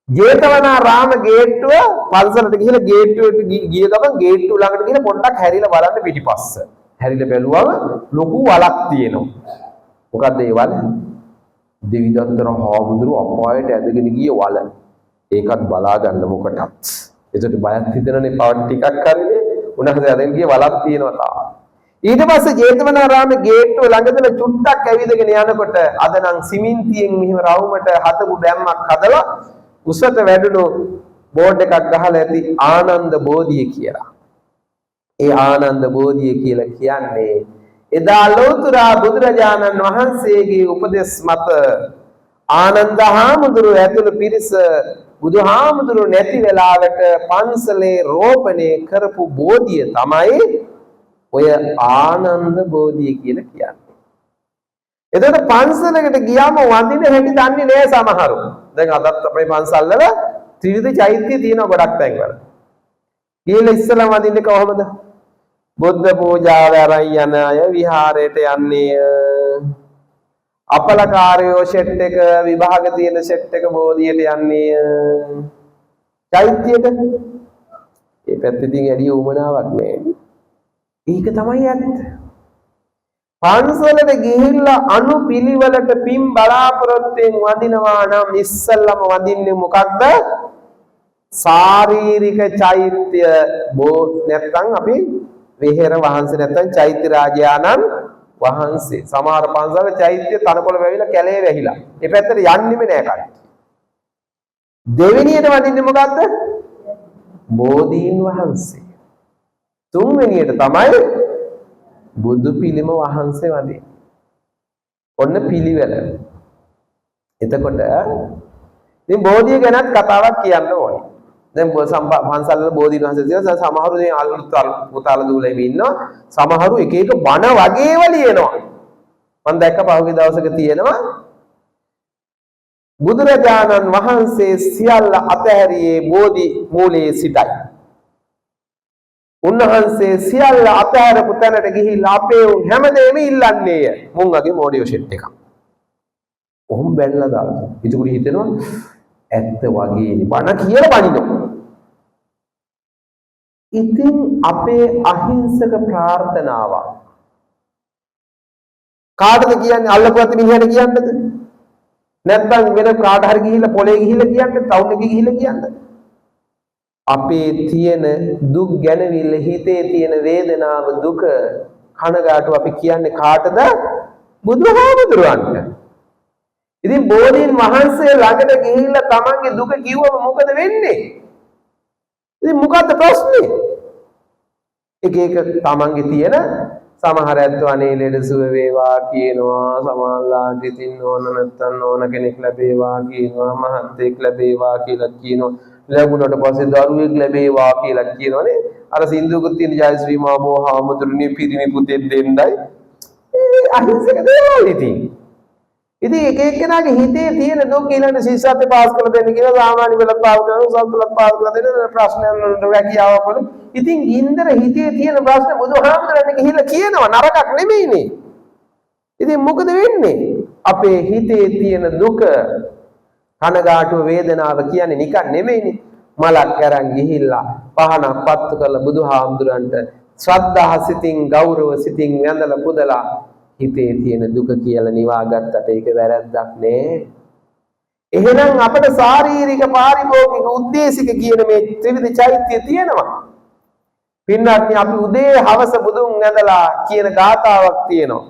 S2: ජේතවනාරාම ගේට්ටුව පන්සලට ගිහලා ගේට්ටුවට ගිය ගමන් ගේට්ටුව ළඟට ගිහලා පොඩ්ඩක් හැරිලා බලන්න පිටිපස්ස. හැරිලා බැලුවම ලොකු වලක් තියෙනවා. මොකද්ද ඒ වල? දෙවිදත්තර හාමුදුරුවෝ අපායට ඇදගෙන ගිය වල. ඒකත් බලා ගන්න මොකටත්. ඒකට බයක් හිතෙනනේ පවට් ටිකක් හරිනේ. උන්වහන්සේ ඇදගෙන ගිය වලක් තියෙනවා තාම. ඊට පස්සේ ජේතවනාරාමේ ගේට්ටුව ළඟදලා චුට්ටක් ඇවිදගෙන යනකොට අද නම් සිමෙන්තියෙන් මෙහෙම රවුමට හදපු බැම්මක් හදලා උසට වැඩුණු බෝඩ් එකක් ගහලා ඇති ආනන්ද බෝධිය කියලා. ඒ ආනන්ද බෝධිය කියලා කියන්නේ එදා ලෞතර බුදුරජාණන් වහන්සේගේ උපදෙස් මත ආනන්ද හාමුදුරුවෝ ඇතුළු පිරිස බුදුහාමුදුරුවෝ නැති වෙලාවට පන්සලේ රෝපණය කරපු බෝධිය තමයි ඔය ආනන්ද බෝධිය කියලා කියන්නේ. එතකොට පන්සලකට ගියාම වඳින හැටි දන්නේ නෑ සමහරු. දැන් අදත් අපේ පන්සල් වල ත්‍රිවිධ චෛත්‍ය තියෙනවා ගොඩක් තැන්වල. ඊළ ඉස්සලා වඳින්නේ කොහොමද? බුද්ධ පූජාව අරන් යන අය විහාරයට යන්නේ අපලකාරයෝ සෙට් එක විභාග තියෙන සෙට් එක බෝධියට යන්නේ චෛත්‍යයට. ඒ පැත්තකින් ඇඩිය උමනාවක් නෑ. ඒක තමයි ඇත්ත. පන්සලට ගිහිල්ලා අනුපිළිවෙලට පින් බලාපොරොත්තුෙන් වඳිනවා නම් ඉස්සල්ලාම වඳින්නේ මොකක්ද? ශාරීරික චෛත්‍ය නැත්නම් අපි විහෙර වහන්සේ නැත්නම් චෛත්‍ය රාජයාණන් වහන්සේ. සමහර පන්සල චෛත්‍ය තනකොළ වැවිලා කැලේ වැහිලා. ඒ පැත්තට යන්නෙම නෑ කට්ටිය. දෙවෙනියට වඳින්නේ මොකක්ද? බෝධීන් වහන්සේ. තුන්වෙනියට තමයි බුදු පිළිම වහන්සේ වඳින්නේ. ඔන්න පිළිවෙල. එතකොට ඉතින් බෝධිය ගැනත් කතාවක් කියන්න ඕනේ. දැන් පන්සල් වල බෝධීන් වහන්සේ තියෙනවා. සමහරු දැන් අලුත් පුතාල දූලෙම ඉන්නවා. සමහරු එක එක බණ වගේව ලියනවා. මම දැක්ක පහුගිය දවසක තියෙනවා බුදුරජාණන් වහන්සේ සියල්ල අතහැරියේ බෝධි මූලයේ සිටයි. උන්වහන්සේ සියල්ල අතහැරපු තැනට ගිහිල්ලා අපේ උන් හැමදේම ඉල්ලන්නේය. මුංගගේ මොඩියෝ ෂෙට් එකක්. කොහොම බැලලා දාලා. ඉතුරු හිතෙනවා ඇත්ත වගේනේ. බණ කියලා බණිනවා. ඉතින් අපේ අහිංසක ප්‍රාර්ථනාවක් කාටද කියන්නේ? අල්ලපුවත් මිනිහට කියන්නද? නැත්නම් වෙන කාට හරි ගිහිල්ලා පොලේ ගිහිල්ලා කියන්නද? ටවුන් එකේ ගිහිල්ලා කියන්නද? අපේ තියෙන දුක් ගැනවිල්ල හිතේ තියෙන වේදනාව දුක කනගාටු අපි කියන්නේ කාටද? බුදුහාමුදුරන්ට. ඉතින් බෝධීන් වහන්සේ ළඟට ගිහිල්ලා තමන්ගේ දුක කිව්වම මොකද වෙන්නේ? ඉතින් මොකද්ද ප්‍රශ්නේ? එක එක තමන්ගේ තියෙන සමහර ඇත්තෝ අනේ ලෙඩසුව වේවා කියනවා, සමහරලාට ඉතින් ඕන නැත්තම් ඕන කෙනෙක් ලැබේවා කියනවා, මහත්ෙක් ලැබේවා කියලා කියනවා. ලැබුණට පස්සේ දරුවෙක් ලැබේවා කියලා කියනවනේ. අර සින්දුවකුත් තියෙන ජයශ්‍රී මාමෝ හාමුදුරනේ පිරිමි පුතෙක් දෙන්නයි. ඒ අහිංසක දේවල් ඉතින්. ඉතින් එක එක්කෙනාගේ හිතේ තියෙන දුක් ඊළඟ ශිෂ්‍යත්වයට පාස් කරලා දෙන්න කියලා සාමාන්‍ය වෙලත් පාස් කරනවා, උසස්පෙළත් පාස් කරලා දෙන්න ප්‍රශ්නයන් රැකියාවක් වල. ඉතින් ඉන්දර හිතේ තියෙන ප්‍රශ්න බුදුහාමුදුරනේ ගිහිල්ලා කියනවා නරකක් නෙමෙයිනේ. ඉතින් මොකද වෙන්නේ? අපේ හිතේ තියෙන දුක කනගාටුව වේදනාව කියන්නේ නිකන් නෙමෙයිනේ. මලක් අරන් ගිහිල්ලා පහනක් පත්තු කරලා බුදුහාමුදුරන්ට ශ්‍රද්ධා සිතින් ගෞරව සිතින් වැඳලා පුදලා හිතේ තියෙන දුක කියලා නිවාගත්තට ඒක වැරද්දක් නෑ. එහෙනම් අපිට ශාරීරික පාරිභෝගික උද්දේශික කියන මේ ත්‍රිවිධ චෛත්‍ය තියෙනවා. පින්වත්නි අපි උදේ හවස බුදුන් වැඳලා කියන ගාථාවක් තියෙනවා.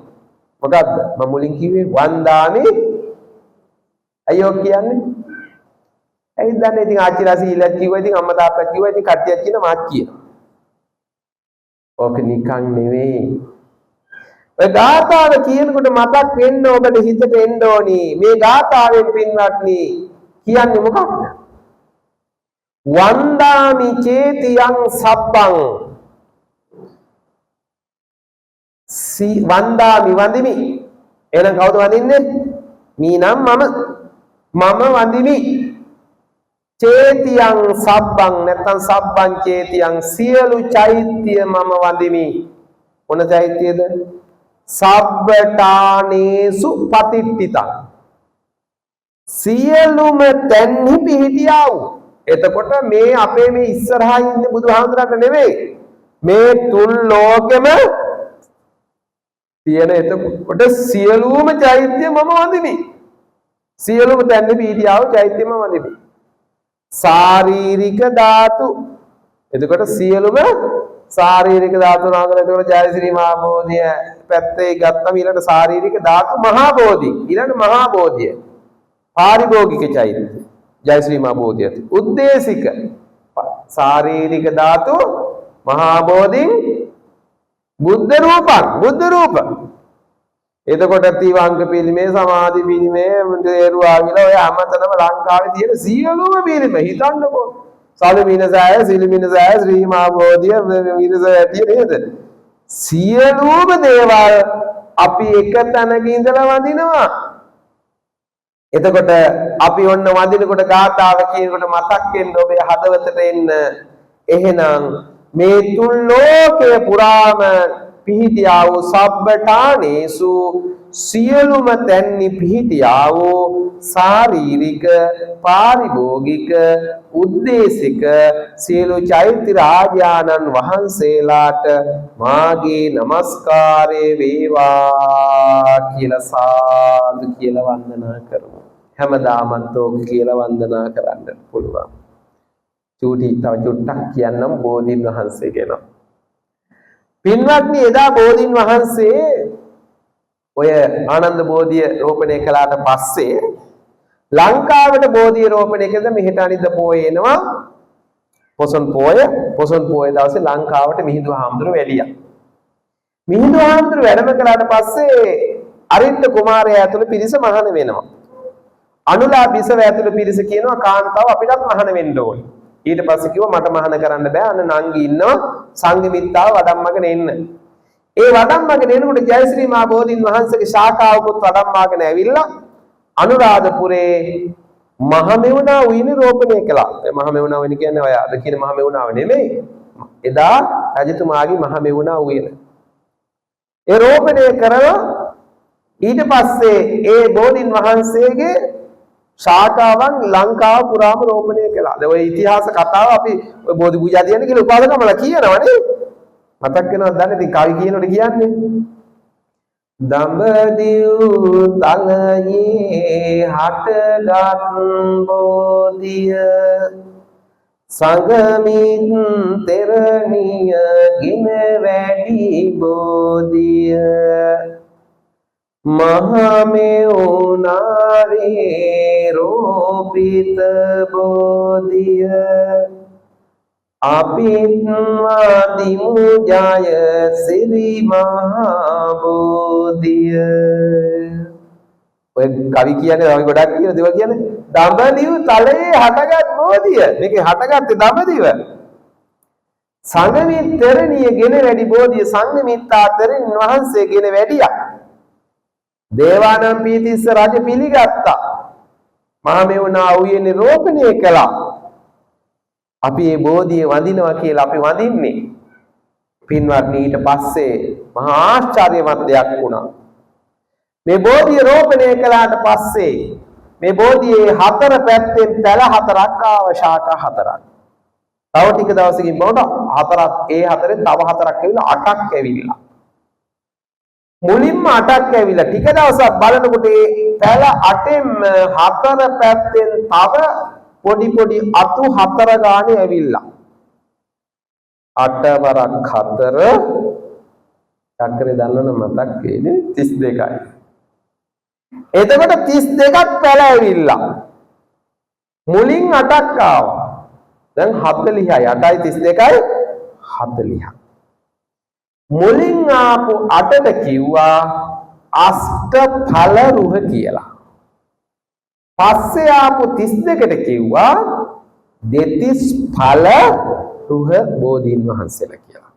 S2: මොකද්ද? මම මුලින් කිව්වේ වන්දාමි අයියෝ කියන්නේ. ඇයි දන්නේ ඉතින් ආච්චිලා සීලයක් කිව්වා ඉතින් අම්මා තාත්තා කිව්වා ඉතින් කට්ටියක් කියන මාත් කියනවා. ඕක නිකන් නෙවෙයි. ඔය ගාථාව කියනකොට මතක් වෙන්න ඔබට හිතට එන්න ඕනි. මේ ගාථාවෙන් පින්වත්නි කියන්නේ මොකක්ද? වන්දාමි චේතියං සබ්බං වන්දාමි වඳිමි. එහෙනම් කවුද වඳින්නේ? මීනම් මම වඳිමි. චේතියං සබ්බං නැත්නම් සබ්බං චේතියං සියලු චෛත්‍ය මම වඳිමි. මොන චෛත්‍යද? සබ්බඨානේසු පතිට්ඨිතං සියලුම තැන්හි පිහිටියා වූ. එතකොට මේ අපේ මේ ඉස්සරහා ඉන්නේ බුදුහාමුදුරන්ට නෙවෙයි. මේ තුන් ලෝකෙම තියෙන එතකොට සියලුම චෛත්‍ය මම වඳිමි. සියලුම තැන්හි පිහිටියා වූ චෛත්‍ය මම වඳිමි. ශාරීරික ධාතු. එතකොට සියලුම ශාරීරික ධාතු නාගල. එතකොට ජයශ්‍රී මහා බෝධිය පැත්තේ ගත්තම ඊළඟ ශාරීරික ධාතු මහා බෝධි. ඊළඟ මහා බෝධිය. පාරිභෝගික චෛත්‍ය. ජයශ්‍රී මහා බෝධිය. උද්දේශික ශාරීරික ධාතු මහා බෝධි බුද්ධ රූපං. බුද්ධ රූප. එතකොට තිවංග පිළිමේ සමාධි පිළිමේ තේරුවාවිල ඔය අමතනම ලංකාවේ තියෙන සියලුම පිළිම හිතන්නකෝ. සාලමිනසාය සිලිමිනසාය ශ්‍රී මහා බෝධිය මිනසාය ඇටිය නේද? සියලුම දේවල් අපි එක තැනක ඉඳලා වඳිනවා. එතකොට අපි ඔන්න වඳිනකොට ගාථාව කියනකොට මතක් වෙන්න ඔබේ හදවතට එන්න. එහෙනම් මේ තුන් ලෝකයේ පුරාම පිහිටියා වූ සබ්බඨානේසු සියලුම තැන්හි පිහිටියා වූ ශාරීරික පාරිභෝගික උද්දේශික සියලු චෛත්‍ය රාජානන් වහන්සේලාට මාගේ নমස්කාරය වේවා කියලා සාදු කියලා වන්දනා කරමු. හැමදාමත් ඕක කියලා වන්දනා කරන්න පුළුවන්. චූටි තව චුට්ටක් කියන්නම් බෝධීන් වහන්සේ ගැන. පින්වත්නි එදා බෝධීන් වහන්සේ ඔය ආනන්ද බෝධිය රෝපණය කළාට පස්සේ ලංකාවට බෝධිය රෝපණය කළා. මෙහෙට අනිද්ද පොය එනවා පොසොන් පොය දවසේ ලංකාවට මිහිඳු හාමුදුරුවෝ වැඩියා. මිහිඳු හාමුදුරුවෝ වැඩම කළාට පස්සේ අරිට්ඨ කුමාරයා ඇතුළු පිරිස මහාන වෙනවා. අනුලා බිසව ඇතුළු පිරිස කියනවා කාන්තාව අපිටත් මහාන වෙන්න ඕනේ. ඊට පස්සේ කිව්වා මට මහාන කරන්න බෑ. අන්න නංගි ඉන්නවා සංඝමිත්තාව වඩම්මගෙන එන්න. ඒ වඩම්මගෙන එනකොට ජයශ්‍රී මහා බෝධීන් වහන්සේගේ ශාඛාවකුත් වඩම්මාගෙන ඇවිල්ලා අනුරාධපුරේ මහමෙවුනා උයන රෝපණය කළා. ඒ මහමෙවුනා උයන කියන්නේ ඔය අද කියන මහමෙවුනාව නෙමෙයි. එදා රජතුමාගේ මහමෙවුනා උයන. ඒ රෝපණය කරලා ඊට පස්සේ ඒ බෝධීන් වහන්සේගේ ශාඛාවන් ලංකාව පුරාම රෝපණය කළා. දැන් ඔය ඉතිහාස කතාව අපි ඔය බෝධි පූජා දියන්නේ කියලා උපාසකමල කියනවනේ. මතක් වෙනවද දන්නේ? ඉතින් කවි කියනකොට කියන්නේ දඹදිව් තලයේ හටගත් බෝධිය සංගමින් තෙරණිය ගින වැඩි බෝධිය මහමෙවුනාවේ රෝපිත බෝධිය අපින්වාදිමු ජය සිරි මහා බෝධිය. ඔය කවි කියන්නේ කවි ගොඩක් කියන දේවල් කියන්නේ දඹදිව තලයේ හටගත් බෝධිය. මේකේ හටගත්තේ දඹදිව. සංගමිත් තෙරණිය ගෙන වැඩි බෝධිය සංගමිත්තා තෙරණින් වහන්සේ ගෙන වැඩියා. දේවානම් පීතිස්ස රජ පිළිගත්තා. මහමෙවුනා උයනේ රෝපණය කළා. අපි මේ බෝධිය වඳිනවා කියලා අපි වඳින්නේ. පින්වත්නි ඊට පස්සේ මහා ආශ්චර්යමත් දෙයක් වුණා. මේ බෝධිය රෝපණය කළාට පස්සේ මේ බෝධියේ හතර පැත්තෙන් පැල හතරක් ආව ශාඛා හතරක්. තව ටික දවසකින් බලනකොට හතරක් ඒ හතරෙන් තව හතරක් ඇවිල්ලා 8ක් ඇවිල්ලා. මුලින්ම 8ක් ඇවිල්ලා ටික දවසක් බලනකොට ඒ පැල 8ෙන් 4 පැත්තෙන් තව පොඩි පොඩි අතු 4 ගානේ ඇවිල්ලා. 8 වරක් 4 චක්‍රේ දන්නවනම් මතක් වෙන්නේ 32යි. එතකොට 32ක් පැල ඇවිල්ලා. මුලින් 8ක් ආවා. දැන් 40යි 8යි 32යි 40ක්. මුලින් ආපු 8ට කිව්වා අෂ්ටඵල රුහ කියලා. පස්සේ ආපු 32ට කිව්වා දෙතිස් ඵල රුහ බෝධීන් වහන්සේලා කියලා.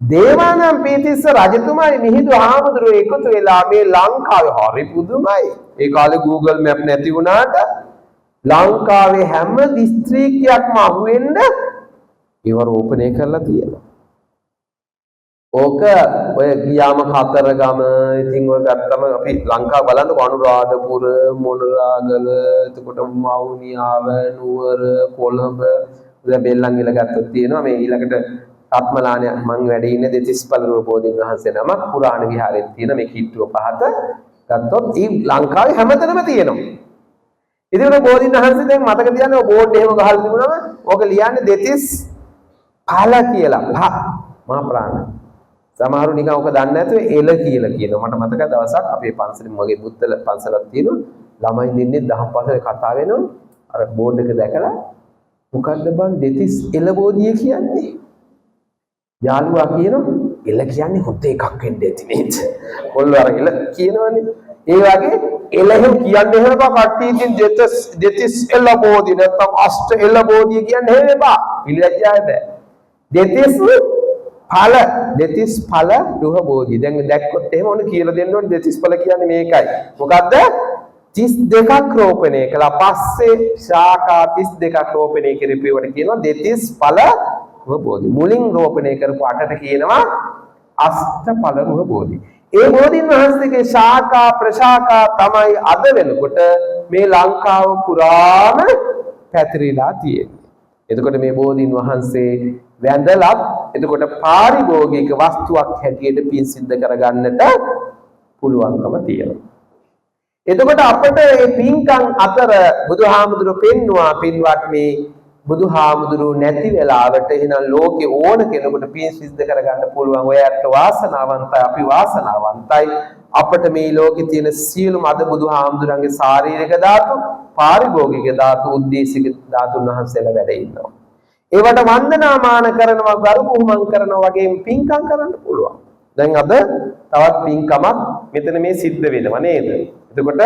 S2: දේවානම් පීතිස්ස රජතුමායි මිහිඳු හාමුදුරුවෝ එකතු වෙලා මේ ලංකාවේ හරි පුදුමයි. ඒ කාලේ Google Map නැති වුණාට ලංකාවේ හැම දිස්ත්‍රික්කයක්ම අහුවෙන්න ඒව රෝපණය කරලා තියෙනවා. ඕක ඔය ගියාම කතරගම ඉතින් ඔය ගත්තම අපි ලංකාව බලන්න අනුරාධපුර මොනරාගල එතකොට මවුනියාව නුවර කොළඹ දැන් බෙල්ලන්විල ගත්තොත් තියෙනවා මේ ඊළඟට රත්මලාන මං වැඩ ඉන්නේ දෙතිස්ඵල රුව බෝධීන් වහන්සේ නමක් පුරාණ විහාරයේ තියෙන මේ කිට්ටුව පහත ගත්තොත් ඊ ලංකාවේ හැමතැනම තියෙනවා. ඉතින් ඔය බෝධීන් වහන්සේ දැන් මතක තියාගන්න ඔය බෝඩ් එහෙම ගහලා තිබුණම ඕක ලියන්නේ දෙතිස් ඵල කියලා. මහා ප්‍රාණ. සමහරු නිකන් ඕක දන්නේ නැතුව එල කියලා කියනවා. මට මතකයි දවසක් අපේ පන්සලේ මගේ බුත්තල පන්සලක් තියෙනවා. ළමයි දෙන්නේ දහම් පාසලේ කතා වෙනවා. අර බෝඩ් එක දැකලා මොකද්ද බං දෙතිස් එල බෝධිය කියන්නේ? යාළුවා කියනවා එල කියන්නේ හොත් එකක් වෙන්න ඇති නේද? කොල්ල අර එල කියනවනේ. ඒ වගේ එලෙහෙම කියන්නේ එහෙම කට්ටිය ඉතින් දෙතිස් එල බෝධිය නැත්නම් අෂ්ට එල බෝධිය කියන්නේ එහෙම එපා. පිළිලැජ්ජාද? දෙතිස් ඵල දෙතිස් ඵල රුහ බෝධිය. දැන් දැක්කොත් එහෙම ඕන කියලා දෙන්න ඕනේ දෙතිස් ඵල කියන්නේ මේකයි. මොකද්ද? 32ක් රෝපණය කළා. පස්සේ ශාඛා 32ක් රෝපණය කරපුවට කියනවා දෙතිස් ඵල රුහ බෝධි. මුලින් රෝපණය කරපු 8ට කියනවා අෂ්ට ඵල රුහ බෝධි. ඒ බෝධීන් වහන්සේගේ ශාඛා ප්‍රශාඛා තමයි අද වෙනකොට මේ ලංකාව පුරාම පැතිරිලා තියෙන්නේ. එතකොට මේ බෝධීන් වහන්සේ වැඳලත් එතකොට පාරිභෝගික වස්තුවක් හැටියට පින් සිද්ධ කරගන්නට පුළුවන්කම තියෙනවා. එතකොට අපිට මේ පින්කම් අතර බුදුහාමුදුරුවෝ පෙන්නවා පින්වත්නි බුදුහාමුදුරුවෝ නැති වෙලාවට එහෙනම් ලෝකේ ඕන කෙනෙකුට පින් සිද්ධ කරගන්න පුළුවන්. ඔය ඇත්ත වාසනාවන්තයි අපි වාසනාවන්තයි. අපිට මේ ලෝකේ තියෙන සියලුම අද බුදුහාමුදුරන්ගේ ශාරීරික ධාතු, පාරිභෝගික ධාතු, උද්දේශික ධාතුන් වහන්සේලා වැඩ ඉන්නවා. ඒවට වන්දනාමාන කරනවා, ගරු බුහුමන් කරනවා වගේම පින්කම් කරන්න පුළුවන්. දැන් අද තවත් පින්කමක් මෙතන මේ සිද්ධ වෙනවා නේද? එතකොට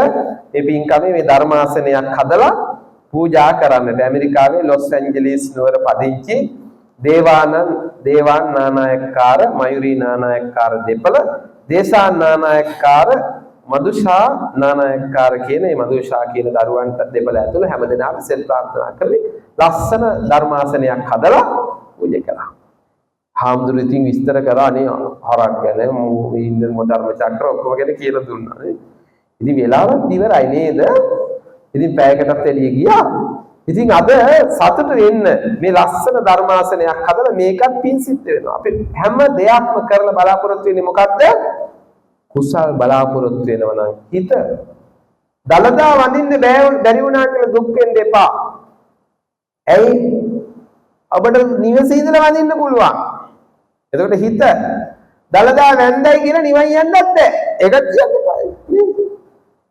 S2: මේ පින්කමේ මේ ධර්මාසනයක් හදලා පූජා කරන්නට ඇමරිකාවේ ලොස් ඇන්ජලිස් නුවර පදිංචි දේවාන් නානායක්කාර මයුරී නානායක්කාර දෙපළ දේශාන් නානායක්කාර මදුෂා නානායක්කාර කියන මේ මදුෂා කියන දරුවන්ට දෙපළ ඇතුළු හැමදෙනාම සෙල් ප්‍රාර්ථනා කරලා ලස්සන ධර්මාසනයක් හදලා පූජා කළා. හාමුදුරු ඉතින් විස්තර කරා නේ හරක් ගැන ඉන්න ධර්ම චක්‍ර ඔක්කොම ගැන කියලා දුන්නා නේ. ඉතින් වෙලාවත් ඉවරයි නේද? ඉතින් පැයකටත් එළිය ගියා. ඉතින් අද සතුට වෙන්න මේ ලස්සන ධර්මාසනයක් හදලා මේකත් පින් සිද්ධ වෙනවා. අපි හැම දෙයක්ම කරලා බලාපොරොත්තු වෙන්නේ මොකද්ද? කුසල් බලාපොරොත්තු වෙනවා නම් හිත දලදා වඳින්න බැරි වුණා කියලා දුක් වෙන්න එපා. ඇයි? අපිට නිවසේ ඉඳලා වඳින්න පුළුවන්. එතකොට හිත දලදා වැන්දයි කියලා නිවන් යන්නත් බෑ. ඒකත් කියන්න බෑ.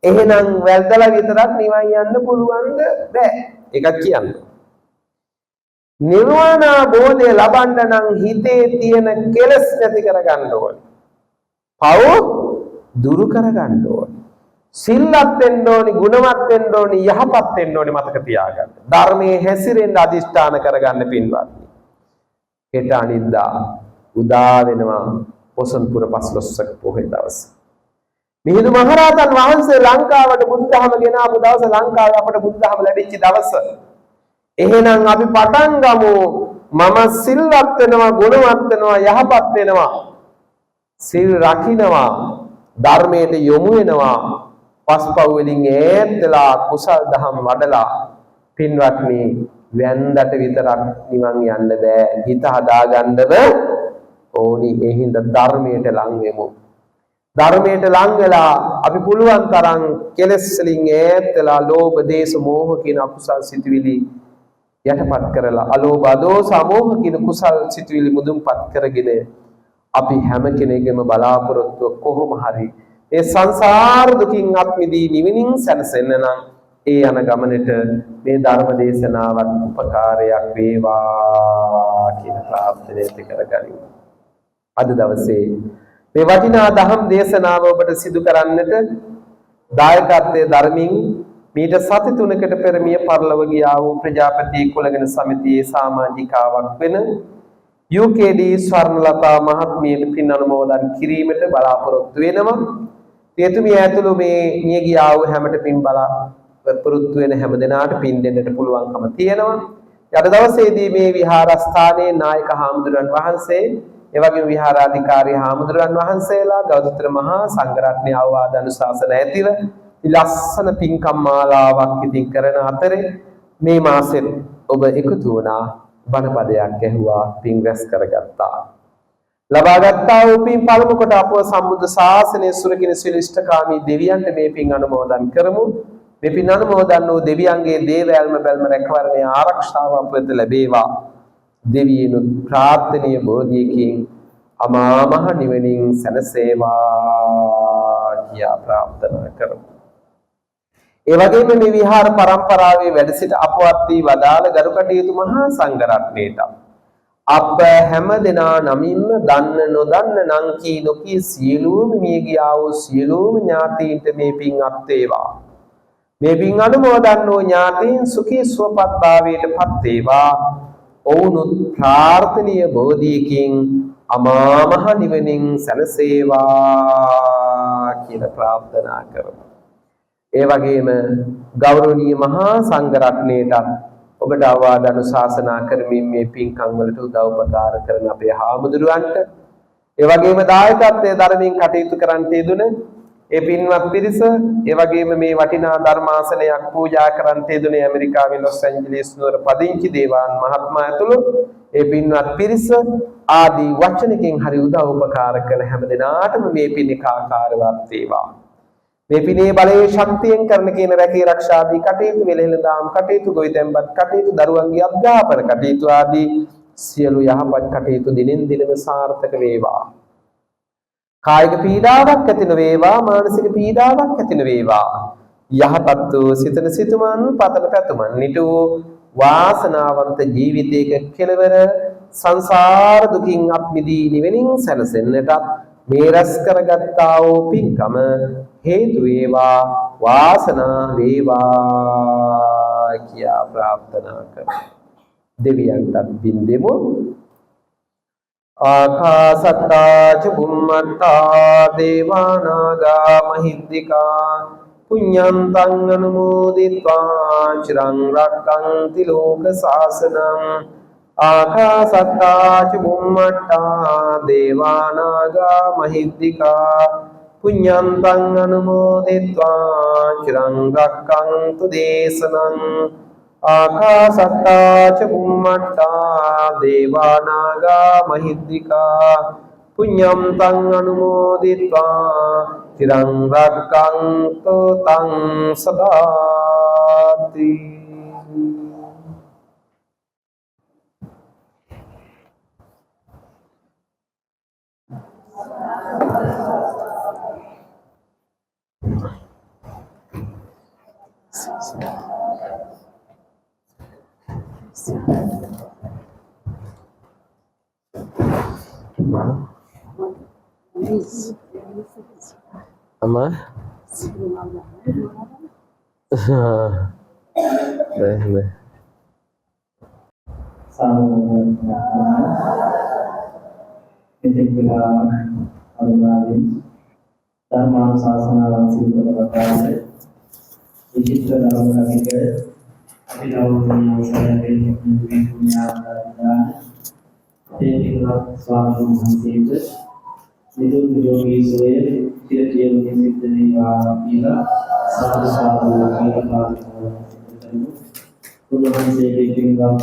S2: එහෙනම් වැල්දලා විතරක් නිවන් යන්න පුළුවන්ද? බෑ. ඒකත් කියන්න. නිර්වාණ බෝධය ලබන්න නම් හිතේ තියෙන කෙලස් නැති කරගන්න ඕනේ. පව දුරු කරගන්න ඕනේ. සිල්වත් වෙන්න ඕනේ, ගුණවත් වෙන්න ඕනේ, යහපත් වෙන්න ඕනේ මතක තියාගන්න. ධර්මයේ හැසිරෙන්න අදිෂ්ඨාන කරගන්න පින්වත්නි. හෙට අනිද්දා උදා වෙනවා පොසොන්පුර 15ක පොහොය දවස. මිහිඳු මහරහතන් වහන්සේ ලංකාවට බුදුදහම ගෙනාවු දවස ලංකාවේ අපට බුදුදහම ලැබිච්ච දවස. එහෙනම් අපි පටන් ගමු මම සිල්වත් වෙනවා, ගුණවත් වෙනවා, යහපත් වෙනවා. සිල් රකින්නවා, ධර්මයට යොමු වෙනවා, පස්පව් වලින් ඈත් වෙලා කුසල් දහම් වඩලා පින්වත්නි වැන්දට විතරක් නිවන් යන්න බෑ. හිත හදාගන්නම ඕනි. ඒ හින්දා ධර්මයට ලං වෙමු. ධර්මයට ලං වෙලා අපි පුළුවන් තරම් කෙලෙස් වලින් ඈත් වෙලා ලෝභ, දේශ, මෝහ කියන අකුසල් සිතුවිලි යටපත් කරලා අලෝභ, අදෝස, අමෝහ කියන කුසල් සිතුවිලි මුදුන්පත් කරගෙන අපි හැම කෙනෙකුගේම බලාපොරොත්තුව කොහොම හරි මේ සංසාර දුකින් අත් මිදී නිවනින් සැනසෙන්න නම් ඒ යන ගමනට මේ ධර්ම දේශනාවත් උපකාරයක් වේවා කියන ප්‍රාර්ථනාව කරගනිමු. අද දවසේ මේ වටිනා ධම් දේශනාව ඔබට සිදු කරන්නට දායකත්වයේ ධර්මින් මීට සති 3කට පෙර මිය පරලොව ගියා වූ ප්‍රජාපති කුලගෙන සමිතියේ සමාජිකාවක් වෙන UKD ස්වර්ණලතා මහත්මියට පින් අනුමෝදන් කිරීමට බලාපොරොත්තු වෙනවා. එතුමිය ඇතුළු මේ මිය ගියා වූ හැමට පින් බලාපොරොත්තු වෙන හැම දෙනාට පින් දෙන්නට පුළුවන්කම තියෙනවා. අද දවසේදී මේ විහාරස්ථානයේ නායක හාමුදුරන් වහන්සේ, එවැගේම විහාරාධිකාරී හාමුදුරන් වහන්සේලා, ගෞතම මහා සංඝරත්නය අවවාද අනුශාසන ඇතිව ලස්සන පින්කම් මාලාවක් ඉදින් කරන අතරේ මේ මාසෙත් ඔබ එකතු වුණා, බණපදයක් ඇහුවා, පින් රැස් කරගත්තා. ලබාගත්තා වූ පින් පළමු කොට අපව සම්බුද්ධ ශාසනය සුරකින සිලිෂ්ඨකාමී දෙවියන්ට මේ පින් අනුමෝදන් කරමු. මේ පින් අනුමෝදන් වූ දෙවියන්ගේ දේවල්ම බැල්ම රැකවරණය ආරක්ෂාව අප වෙත ලැබේවා. දෙවියන් ප්‍රාර්ථනීය බෝධියකින් අමා මහ නිවනින් සැනසේවා කියා ප්‍රාර්ථනා කරමු. ඒ වගේම මේ විහාර පරම්පරාවේ වැඩ සිට අපවත් වී වදාළ ගරු කටයුතු මහා සංඝරත්නයට අප හැම දෙනා නමින්ම දන්න නොදන්න නම් කී නොකී සියලුම මිය ගියා වූ සියලුම ඥාතීන්ට මේ පින් අත් වේවා. මේ පින් අනුමෝදන් වූ ඥාතීන් සුඛී සුවපත් භාවයට පත් වේවා. ඔවුනුත් ප්‍රාර්ථනීය බෝධියකින් අමා මහ නිවනින් සැනසේවා කියලා ප්‍රාර්ථනා කරමු. ඒ වගේම ගෞරවනීය මහා සංඝරත්නයට ඔබට අවවාද අනුශාසනා කරමින් මේ පින්කම් වලට උදව් උපකාර කරන අපේ හාමුදුරුවන්ට, ඒ වගේම දායකත්වයේ ධර්මයෙන් කටයුතු කරන්නට යෙදුන ඒ පින්වත් පිරිස, ඒ වගේම මේ වටිනා ධර්මාසනයක් පූජා කරන්නට යෙදුන ඇමරිකාවේ ලොස් ඇන්ජලිස් නුවර පදිංචි දේවාන් මහත්මයා ඇතුළු ඒ පින්වත් පිරිස ආදී වචනකින් හරි උදව් උපකාර කරන හැම දෙනාටම මේ පින් ඒකාකාරවත් වේවා. මේ පිනේ බලයේ ශක්තියෙන් කරන කියන රැකී ආරක්ෂාදී කටයුතු, වෙලෙල දාම් කටයුතු, ගොවිතැන්පත් කටයුතු, දරුවන්ගේ අධ්‍යාපන කටයුතු ආදී සියලු යහපත් කටයුතු දිනෙන් දිනම සාර්ථක වේවා. කායික පීඩාවක් ඇති නොවේවා, මානසික පීඩාවක් ඇති නොවේවා. යහපත් වූ සිතන සිතුමන්, පතන පැතුමන් නිටු වාසනාවන්ත ජීවිතයක කෙලවර සංසාර දුකින් අත් මිදී නිවෙනින් සැනසෙන්නටත් මේ රැස් කරගත්තා වූ පින්කම හේතු වේවා, වාසනා වේවා කියා ප්‍රාර්ථනා කරමු. දෙවියන්ටත් පින් දෙමු. ආකාසත්තා ච බුම්මත්තා දේවානාගා මහිද්దికා පුඤ්ඤන්තං අනුමෝදිत्वा චිරං රක්ඛන්ති ලෝක සාසනං. ආකාසත්තා ච බුම්මත්තා දේවානාගා මහිද්దికා පුඤ්ඤන්තං අනුමෝදිत्वा චිරං රක්ඛන්තු දේශනං. ආකාසත්තා ච බුම්මත්තා දේවානාගා මහිද්దికා පුඤ්ඤන්තං අනුමෝදිत्वा චිරං රක්ඛන්තු තං සදාති. Ama baik.
S1: ධර්මානුශාසනාවන් සිදු කරගන්න විචිත්‍ර ධර්ම කතිකය අපි ගෞරවනීය අවසරයෙන් පුණ්‍යාවදාන තේතිවත් ස්වාමීන් වහන්සේට නිදුක් නිරෝගී සුවය චිර ජීවනයේ සිද්ධ වේවා කියලා සාදු සාදු කියලා ප්‍රාර්ථනා කරමු. උන්වහන්සේගේ පින්වත්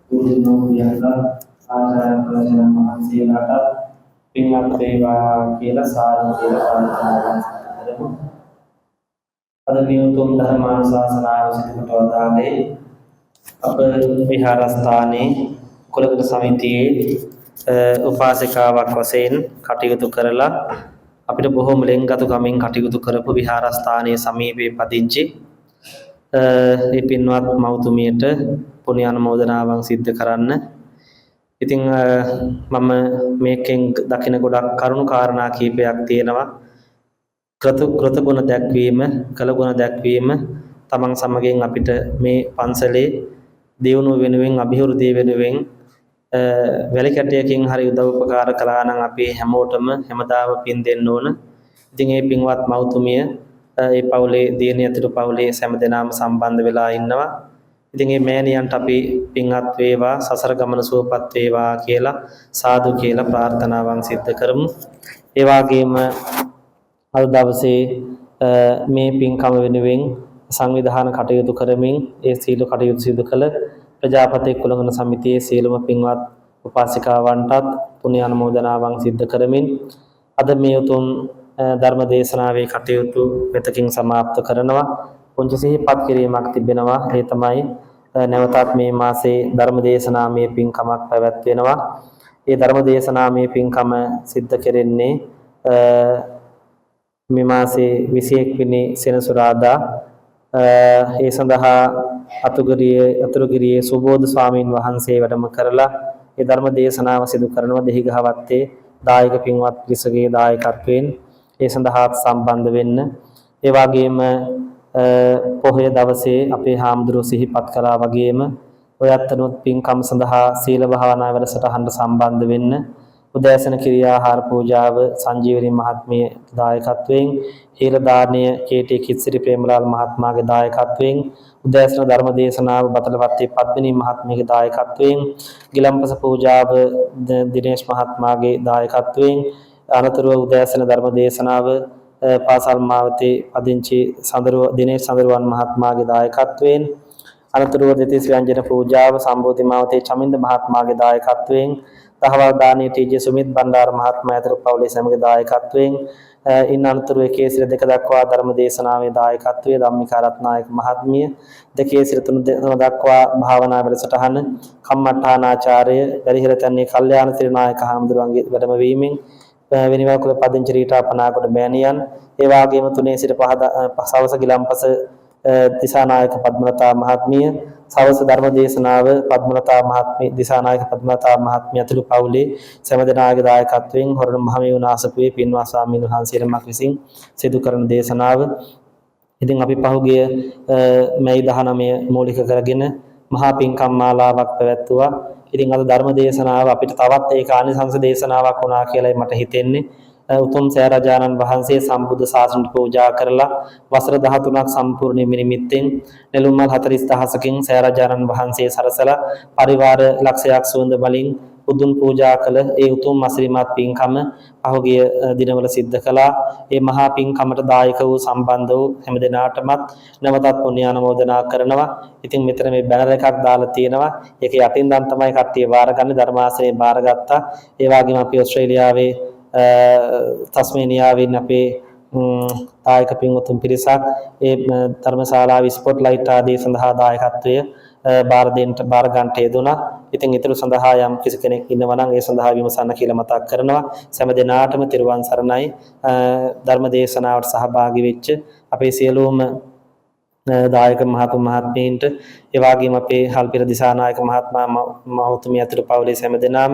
S1: පුරුදුමෝදියන්ට ආචාර්ය ප්‍රවචන මහන්සියලාට පින්වත් වේවා කියලා සාදු කියලා ප්‍රාර්ථනා කරමු. අද මේ උතුම් ධර්මානුශාසනාව සිදු කොට වදාළේ අප විහාරස්ථානයේ කුලගුරු සමිතියේ උපාසිකාවක් වශයෙන් කටයුතු කරලා අපිට බොහෝම ලෙන්ගතුකමින් කටයුතු කරපු විහාරස්ථානයේ සමීපයේ පදිංචි ඒ පින්වත් මව්තුමියට පුණ්‍ය අනුමෝදනාවන් සිද්ධ කරන්න. ඉතින් මම මේකෙන් දකින ගොඩක් කරුණු කාරණා කීපයක් තියෙනවා. කෘතගුණ දැක්වීම, කළගුණ දැක්වීම තමන් සමගින් අපිට මේ පන්සලේ දියුණුව වෙනුවෙන්, අභිවෘද්ධිය වෙනුවෙන් වැලි කැටයකින් හරි උදව් උපකාර කළා නම් අපි හැමෝටම හැමදාම පින් දෙන්න ඕන. ඉතින් මේ පින්වත් මව්තුමිය ඒ පවුලේ දියණිය ඇතුළු පවුලේ හැම දෙනාම සම්බන්ධ වෙලා ඉන්නවා. ඉතින් මේ මෑණියන්ට අපි පින්වත් වේවා, සසර ගමන සුවපත් වේවා කියලා සාදු කියලා ප්‍රාර්ථනාවන් සිද්ධ කරමු. ඒ වගේම අද දවසේ මේ පින්කම වෙනුවෙන් සංවිධාන කටයුතු කරමින් ඒ සීල කටයුතු සිදු කළ ප්‍රජාපති කුලගුණ සමිතියේ සියලුම පින්වත් උපාසිකාවන්ටත් පුණ්‍ය අනුමෝදනාවන් සිද්ධ කරමින් අද මේ උතුම් ධර්ම දේශනාවේ කටයුතු මෙතකින් සමාප්ත කරනවා. පුංචි සිහිපත් කිරීමක් තිබෙනවා. ඒ තමයි නැවතත් මේ මාසේ ධර්ම දේශනාමය පින්කමක් පැවැත්වෙනවා. ඒ ධර්ම දේශනාමය පින්කම සිද්ධ කෙරෙන්නේ මේ මාසේ 21 වෙනි සෙනසුරාදා. ඒ සඳහා අතුරුගිරියේ සුබෝධ ස්වාමීන් වහන්සේ වැඩම කරලා ඒ ධර්ම දේශනාව සිදු කරනවා. දෙහිගහවත්තේ දායක පින්වත් පිරිසගේ දායකත්වයෙන් ඒ සඳහා සම්බන්ධ වෙන්න. ඒ වගේම පොහොය දවසේ අපේ හාමුදුරුවෝ සිහිපත් කළා වගේම ඔයත්නුත් පින්කම් සඳහා සීල භාවනා වැඩසටහනට සම්බන්ධ වෙන්න. උදෑසන ක්‍රියාහාර පූජාව සංජීවනී මහත්මිය දායකත්වයෙන්, හීර දානය කේටි කිත්සිරි ප්‍රේමලාල් මහත්මයාගේ දායකත්වයෙන්, උදෑසන ධර්ම දේශනාව බතලවත්තේ පද්මිනී මහත්මියගේ දායකත්වයෙන්, ගිලම්පස පූජාව දිනේෂ් මහත්මයාගේ දායකත්වයෙන්, අනතුරුව උදෑසන ධර්ම දේශනාව පාසල් මාවතේ පදිංචි දිනේෂ් සඳරුවන් මහත්මයාගේ දායකත්වයෙන්, අනතුරුව දෙතිස් ව්‍යංජන පූජාව සම්බෝධි මාවතේ චමින්ද මහත්මයාගේ දායකත්වයෙන්, දහවල් දානයේ ටීජේ සුමිත් බණ්ඩාර මහත්මයා ඇතුළු පවුලේ සමග දායකත්වයෙන්, ඉන් අනතුරුව එකේ සිර දෙක දක්වා ධර්ම දේශනාවේ දායකත්වයේ ධම්මිකා රත්නායක මහත්මිය, දෙකේ සිර තුන දක්වා භාවනා වැඩසටහන කම්මඨානාචාර්ය පරිහිරතන්නේ කල්යාණ සිරිනායක හාමුදුරුවන්ගේ වැඩම වීමෙන් වෙනිවල් කුල පදිංචි රීටා පනාකොට බෑනියන්, ඒ වගේම තුනේ සිට සවස ගිලම්පස දිසානායක පද්මලතා මහත්මිය, සවස ධර්ම දේශනාව පද්මලතා මහත්මිය දිසානායක පද්මලතා මහත්මිය ඇතුළු පවුලේ සෑම දෙනාගේ දායකත්වයෙන් හොරණ මහමෙවුනා ආසපුවේ පින්වත් ස්වාමීන් වහන්සේ නමක් විසින් සිදු කරන දේශනාව. ඉතින් අපි පහුගිය මැයි 19 මූලික කරගෙන මහා පින්කම් මාලාවක් පැවැත්වුවා. ඉතින් අද ධර්ම දේශනාව අපිට තවත් ඒක ආනිසංස දේශනාවක් වුණා කියලායි මට හිතෙන්නේ. උතුම් සෑරජානන් වහන්සේ සම්බුද්ධ ශාසනයට පූජා කරලා වසර 13ක් සම්පූර්ණ නිමිත්තෙන් නෙළුම්මල් 40000කින් සෑරජානන් වහන්සේ සරසලා පරිවාර ලක්ෂයක් සුවඳ බලින් බුදුන් පූජා කළ ඒ උතුම් අසිරිමත් පින්කම පහුගිය දිනවල සිද්ධ කළා. ඒ මහා පින්කමට දායක වූ සම්බන්ධ වූ හැම දෙනාටමත් නැවතත් පුණ්‍ය අනුමෝදනා කරනවා. ඉතින් මෙතන මේ බැනර් එකක් දාලා තියෙනවා. ඒක යටින් දන් තමයි කට්ටිය බාරගන්නේ. ධර්මාසනේ බාරගත්තා. ඒ වගේම අපි ඕස්ට්‍රේලියාවේ තස්මේනියාවෙන් අපේ දායක පින්වතුන් පිරිසක් ඒ ධර්මශාලාවේ ස්පොට්ලයිට් ආදී සඳහා දායකත්වය බාර ගන්නට යෙදුණා. ඉතින් ඊටු සඳහා යම් කිසි කෙනෙක් ඉන්නවා නම් ඒ සඳහා විමසන්න කියලා මතක් කරනවා. සෑම දිනාටම තිරුවන් සරණයි. ධර්ම දේශනාවට සහභාගී වෙච්ච අපේ සියලුම දායක මහතුන් මහත්මීන්ට, ඒ වගේම අපේ හල්පිර දිසානායක මහත්මයා මහතුමිය ඇතුළු පවුලේ හැම දෙනාම,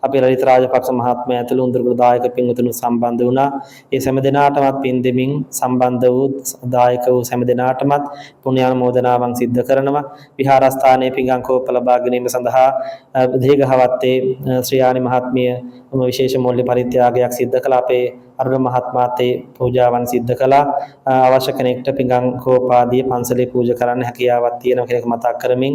S1: අපේ ලලිත රාජපක්ෂ මහත්මයා ඇතුළු උඳුරු දායක පින්වතුන් සම්බන්ධ වුණා. ඒ හැම දෙනාටමත් පින් දෙමින් සම්බන්ධ වූ දායක වූ හැම දෙනාටමත් පුණ්‍ය අනුමෝදනාවන් සිද්ධ කරනවා. විහාරස්ථානයේ පිඟන් කෝප ලබා ගැනීම සඳහා දීඝවත්තේ ශ්‍රියානි මහත්මිය විශේෂ මූල්‍ය පරිත්‍යාගයක් සිද්ධ කළ අපේ අරුණ මහත්මයාතේ පූජාවන් සිද්ධ කළා. අවශ්‍ය කෙනෙක්ට පිඟන් කෝපාදී පන්සලේ පූජා කරන්න හැකියාවක් තියෙනවා කියන එක මතක් කරමින්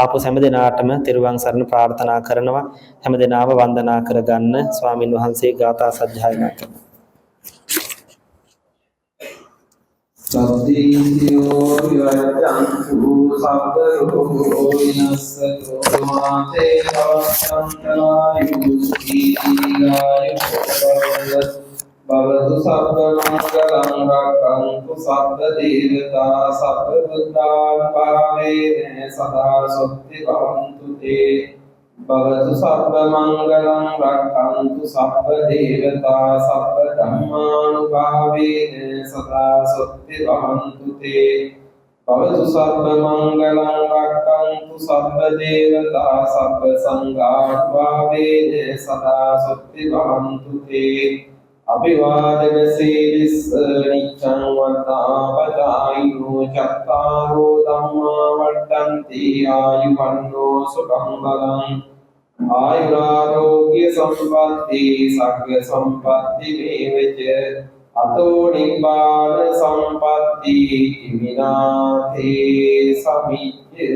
S1: ආපු හැම දිනාටම තෙරුවන් සරණ ප්‍රාර්ථනා කරනවා. හැම දිනාම වන්දනා කරගන්න ස්වාමින් වහන්සේ ගාථා සජ්ජායනා කරනවා.
S3: සද්දීසියෝ විවර්ජන්තු සබ්බ රෝගෝ විනස්සතෝ මාතේ භවස්සන්තනායු සුඛීලාය භවතු සබ්බ මංගලං රක්ඛන්තු සබ්බ දේවතා සබ්බ බුද්ධානුභාවේන සදා සොත්ති භවන්තු තේ භවතු සබ්බ මංගලං රක්ඛන්තු සබ්බ දේවතා සබ්බ ධම්මානුභාවේන සදා සොත්ති භවන්තු තේ භවතු සබ්බ මංගලං රක්ඛන්තු සබ්බ දේවතා සබ්බ සංඝානුභාවේන සදා සොත්ති භවන්තු තේ අභිවාදන සීලිස්ස නිච්ඡං වද්දාපචායිනෝ චත්තාරෝ ධම්මා වඩ්ඩන්ති ආයුවන්නෝ සුඛං බලං ආයුරාෝග්‍ය සම්පatti සග්ග සම්පatti මේවච අතෝ නිබ්බාන සම්පatti හිමිනාතේ සමිච්ඡතු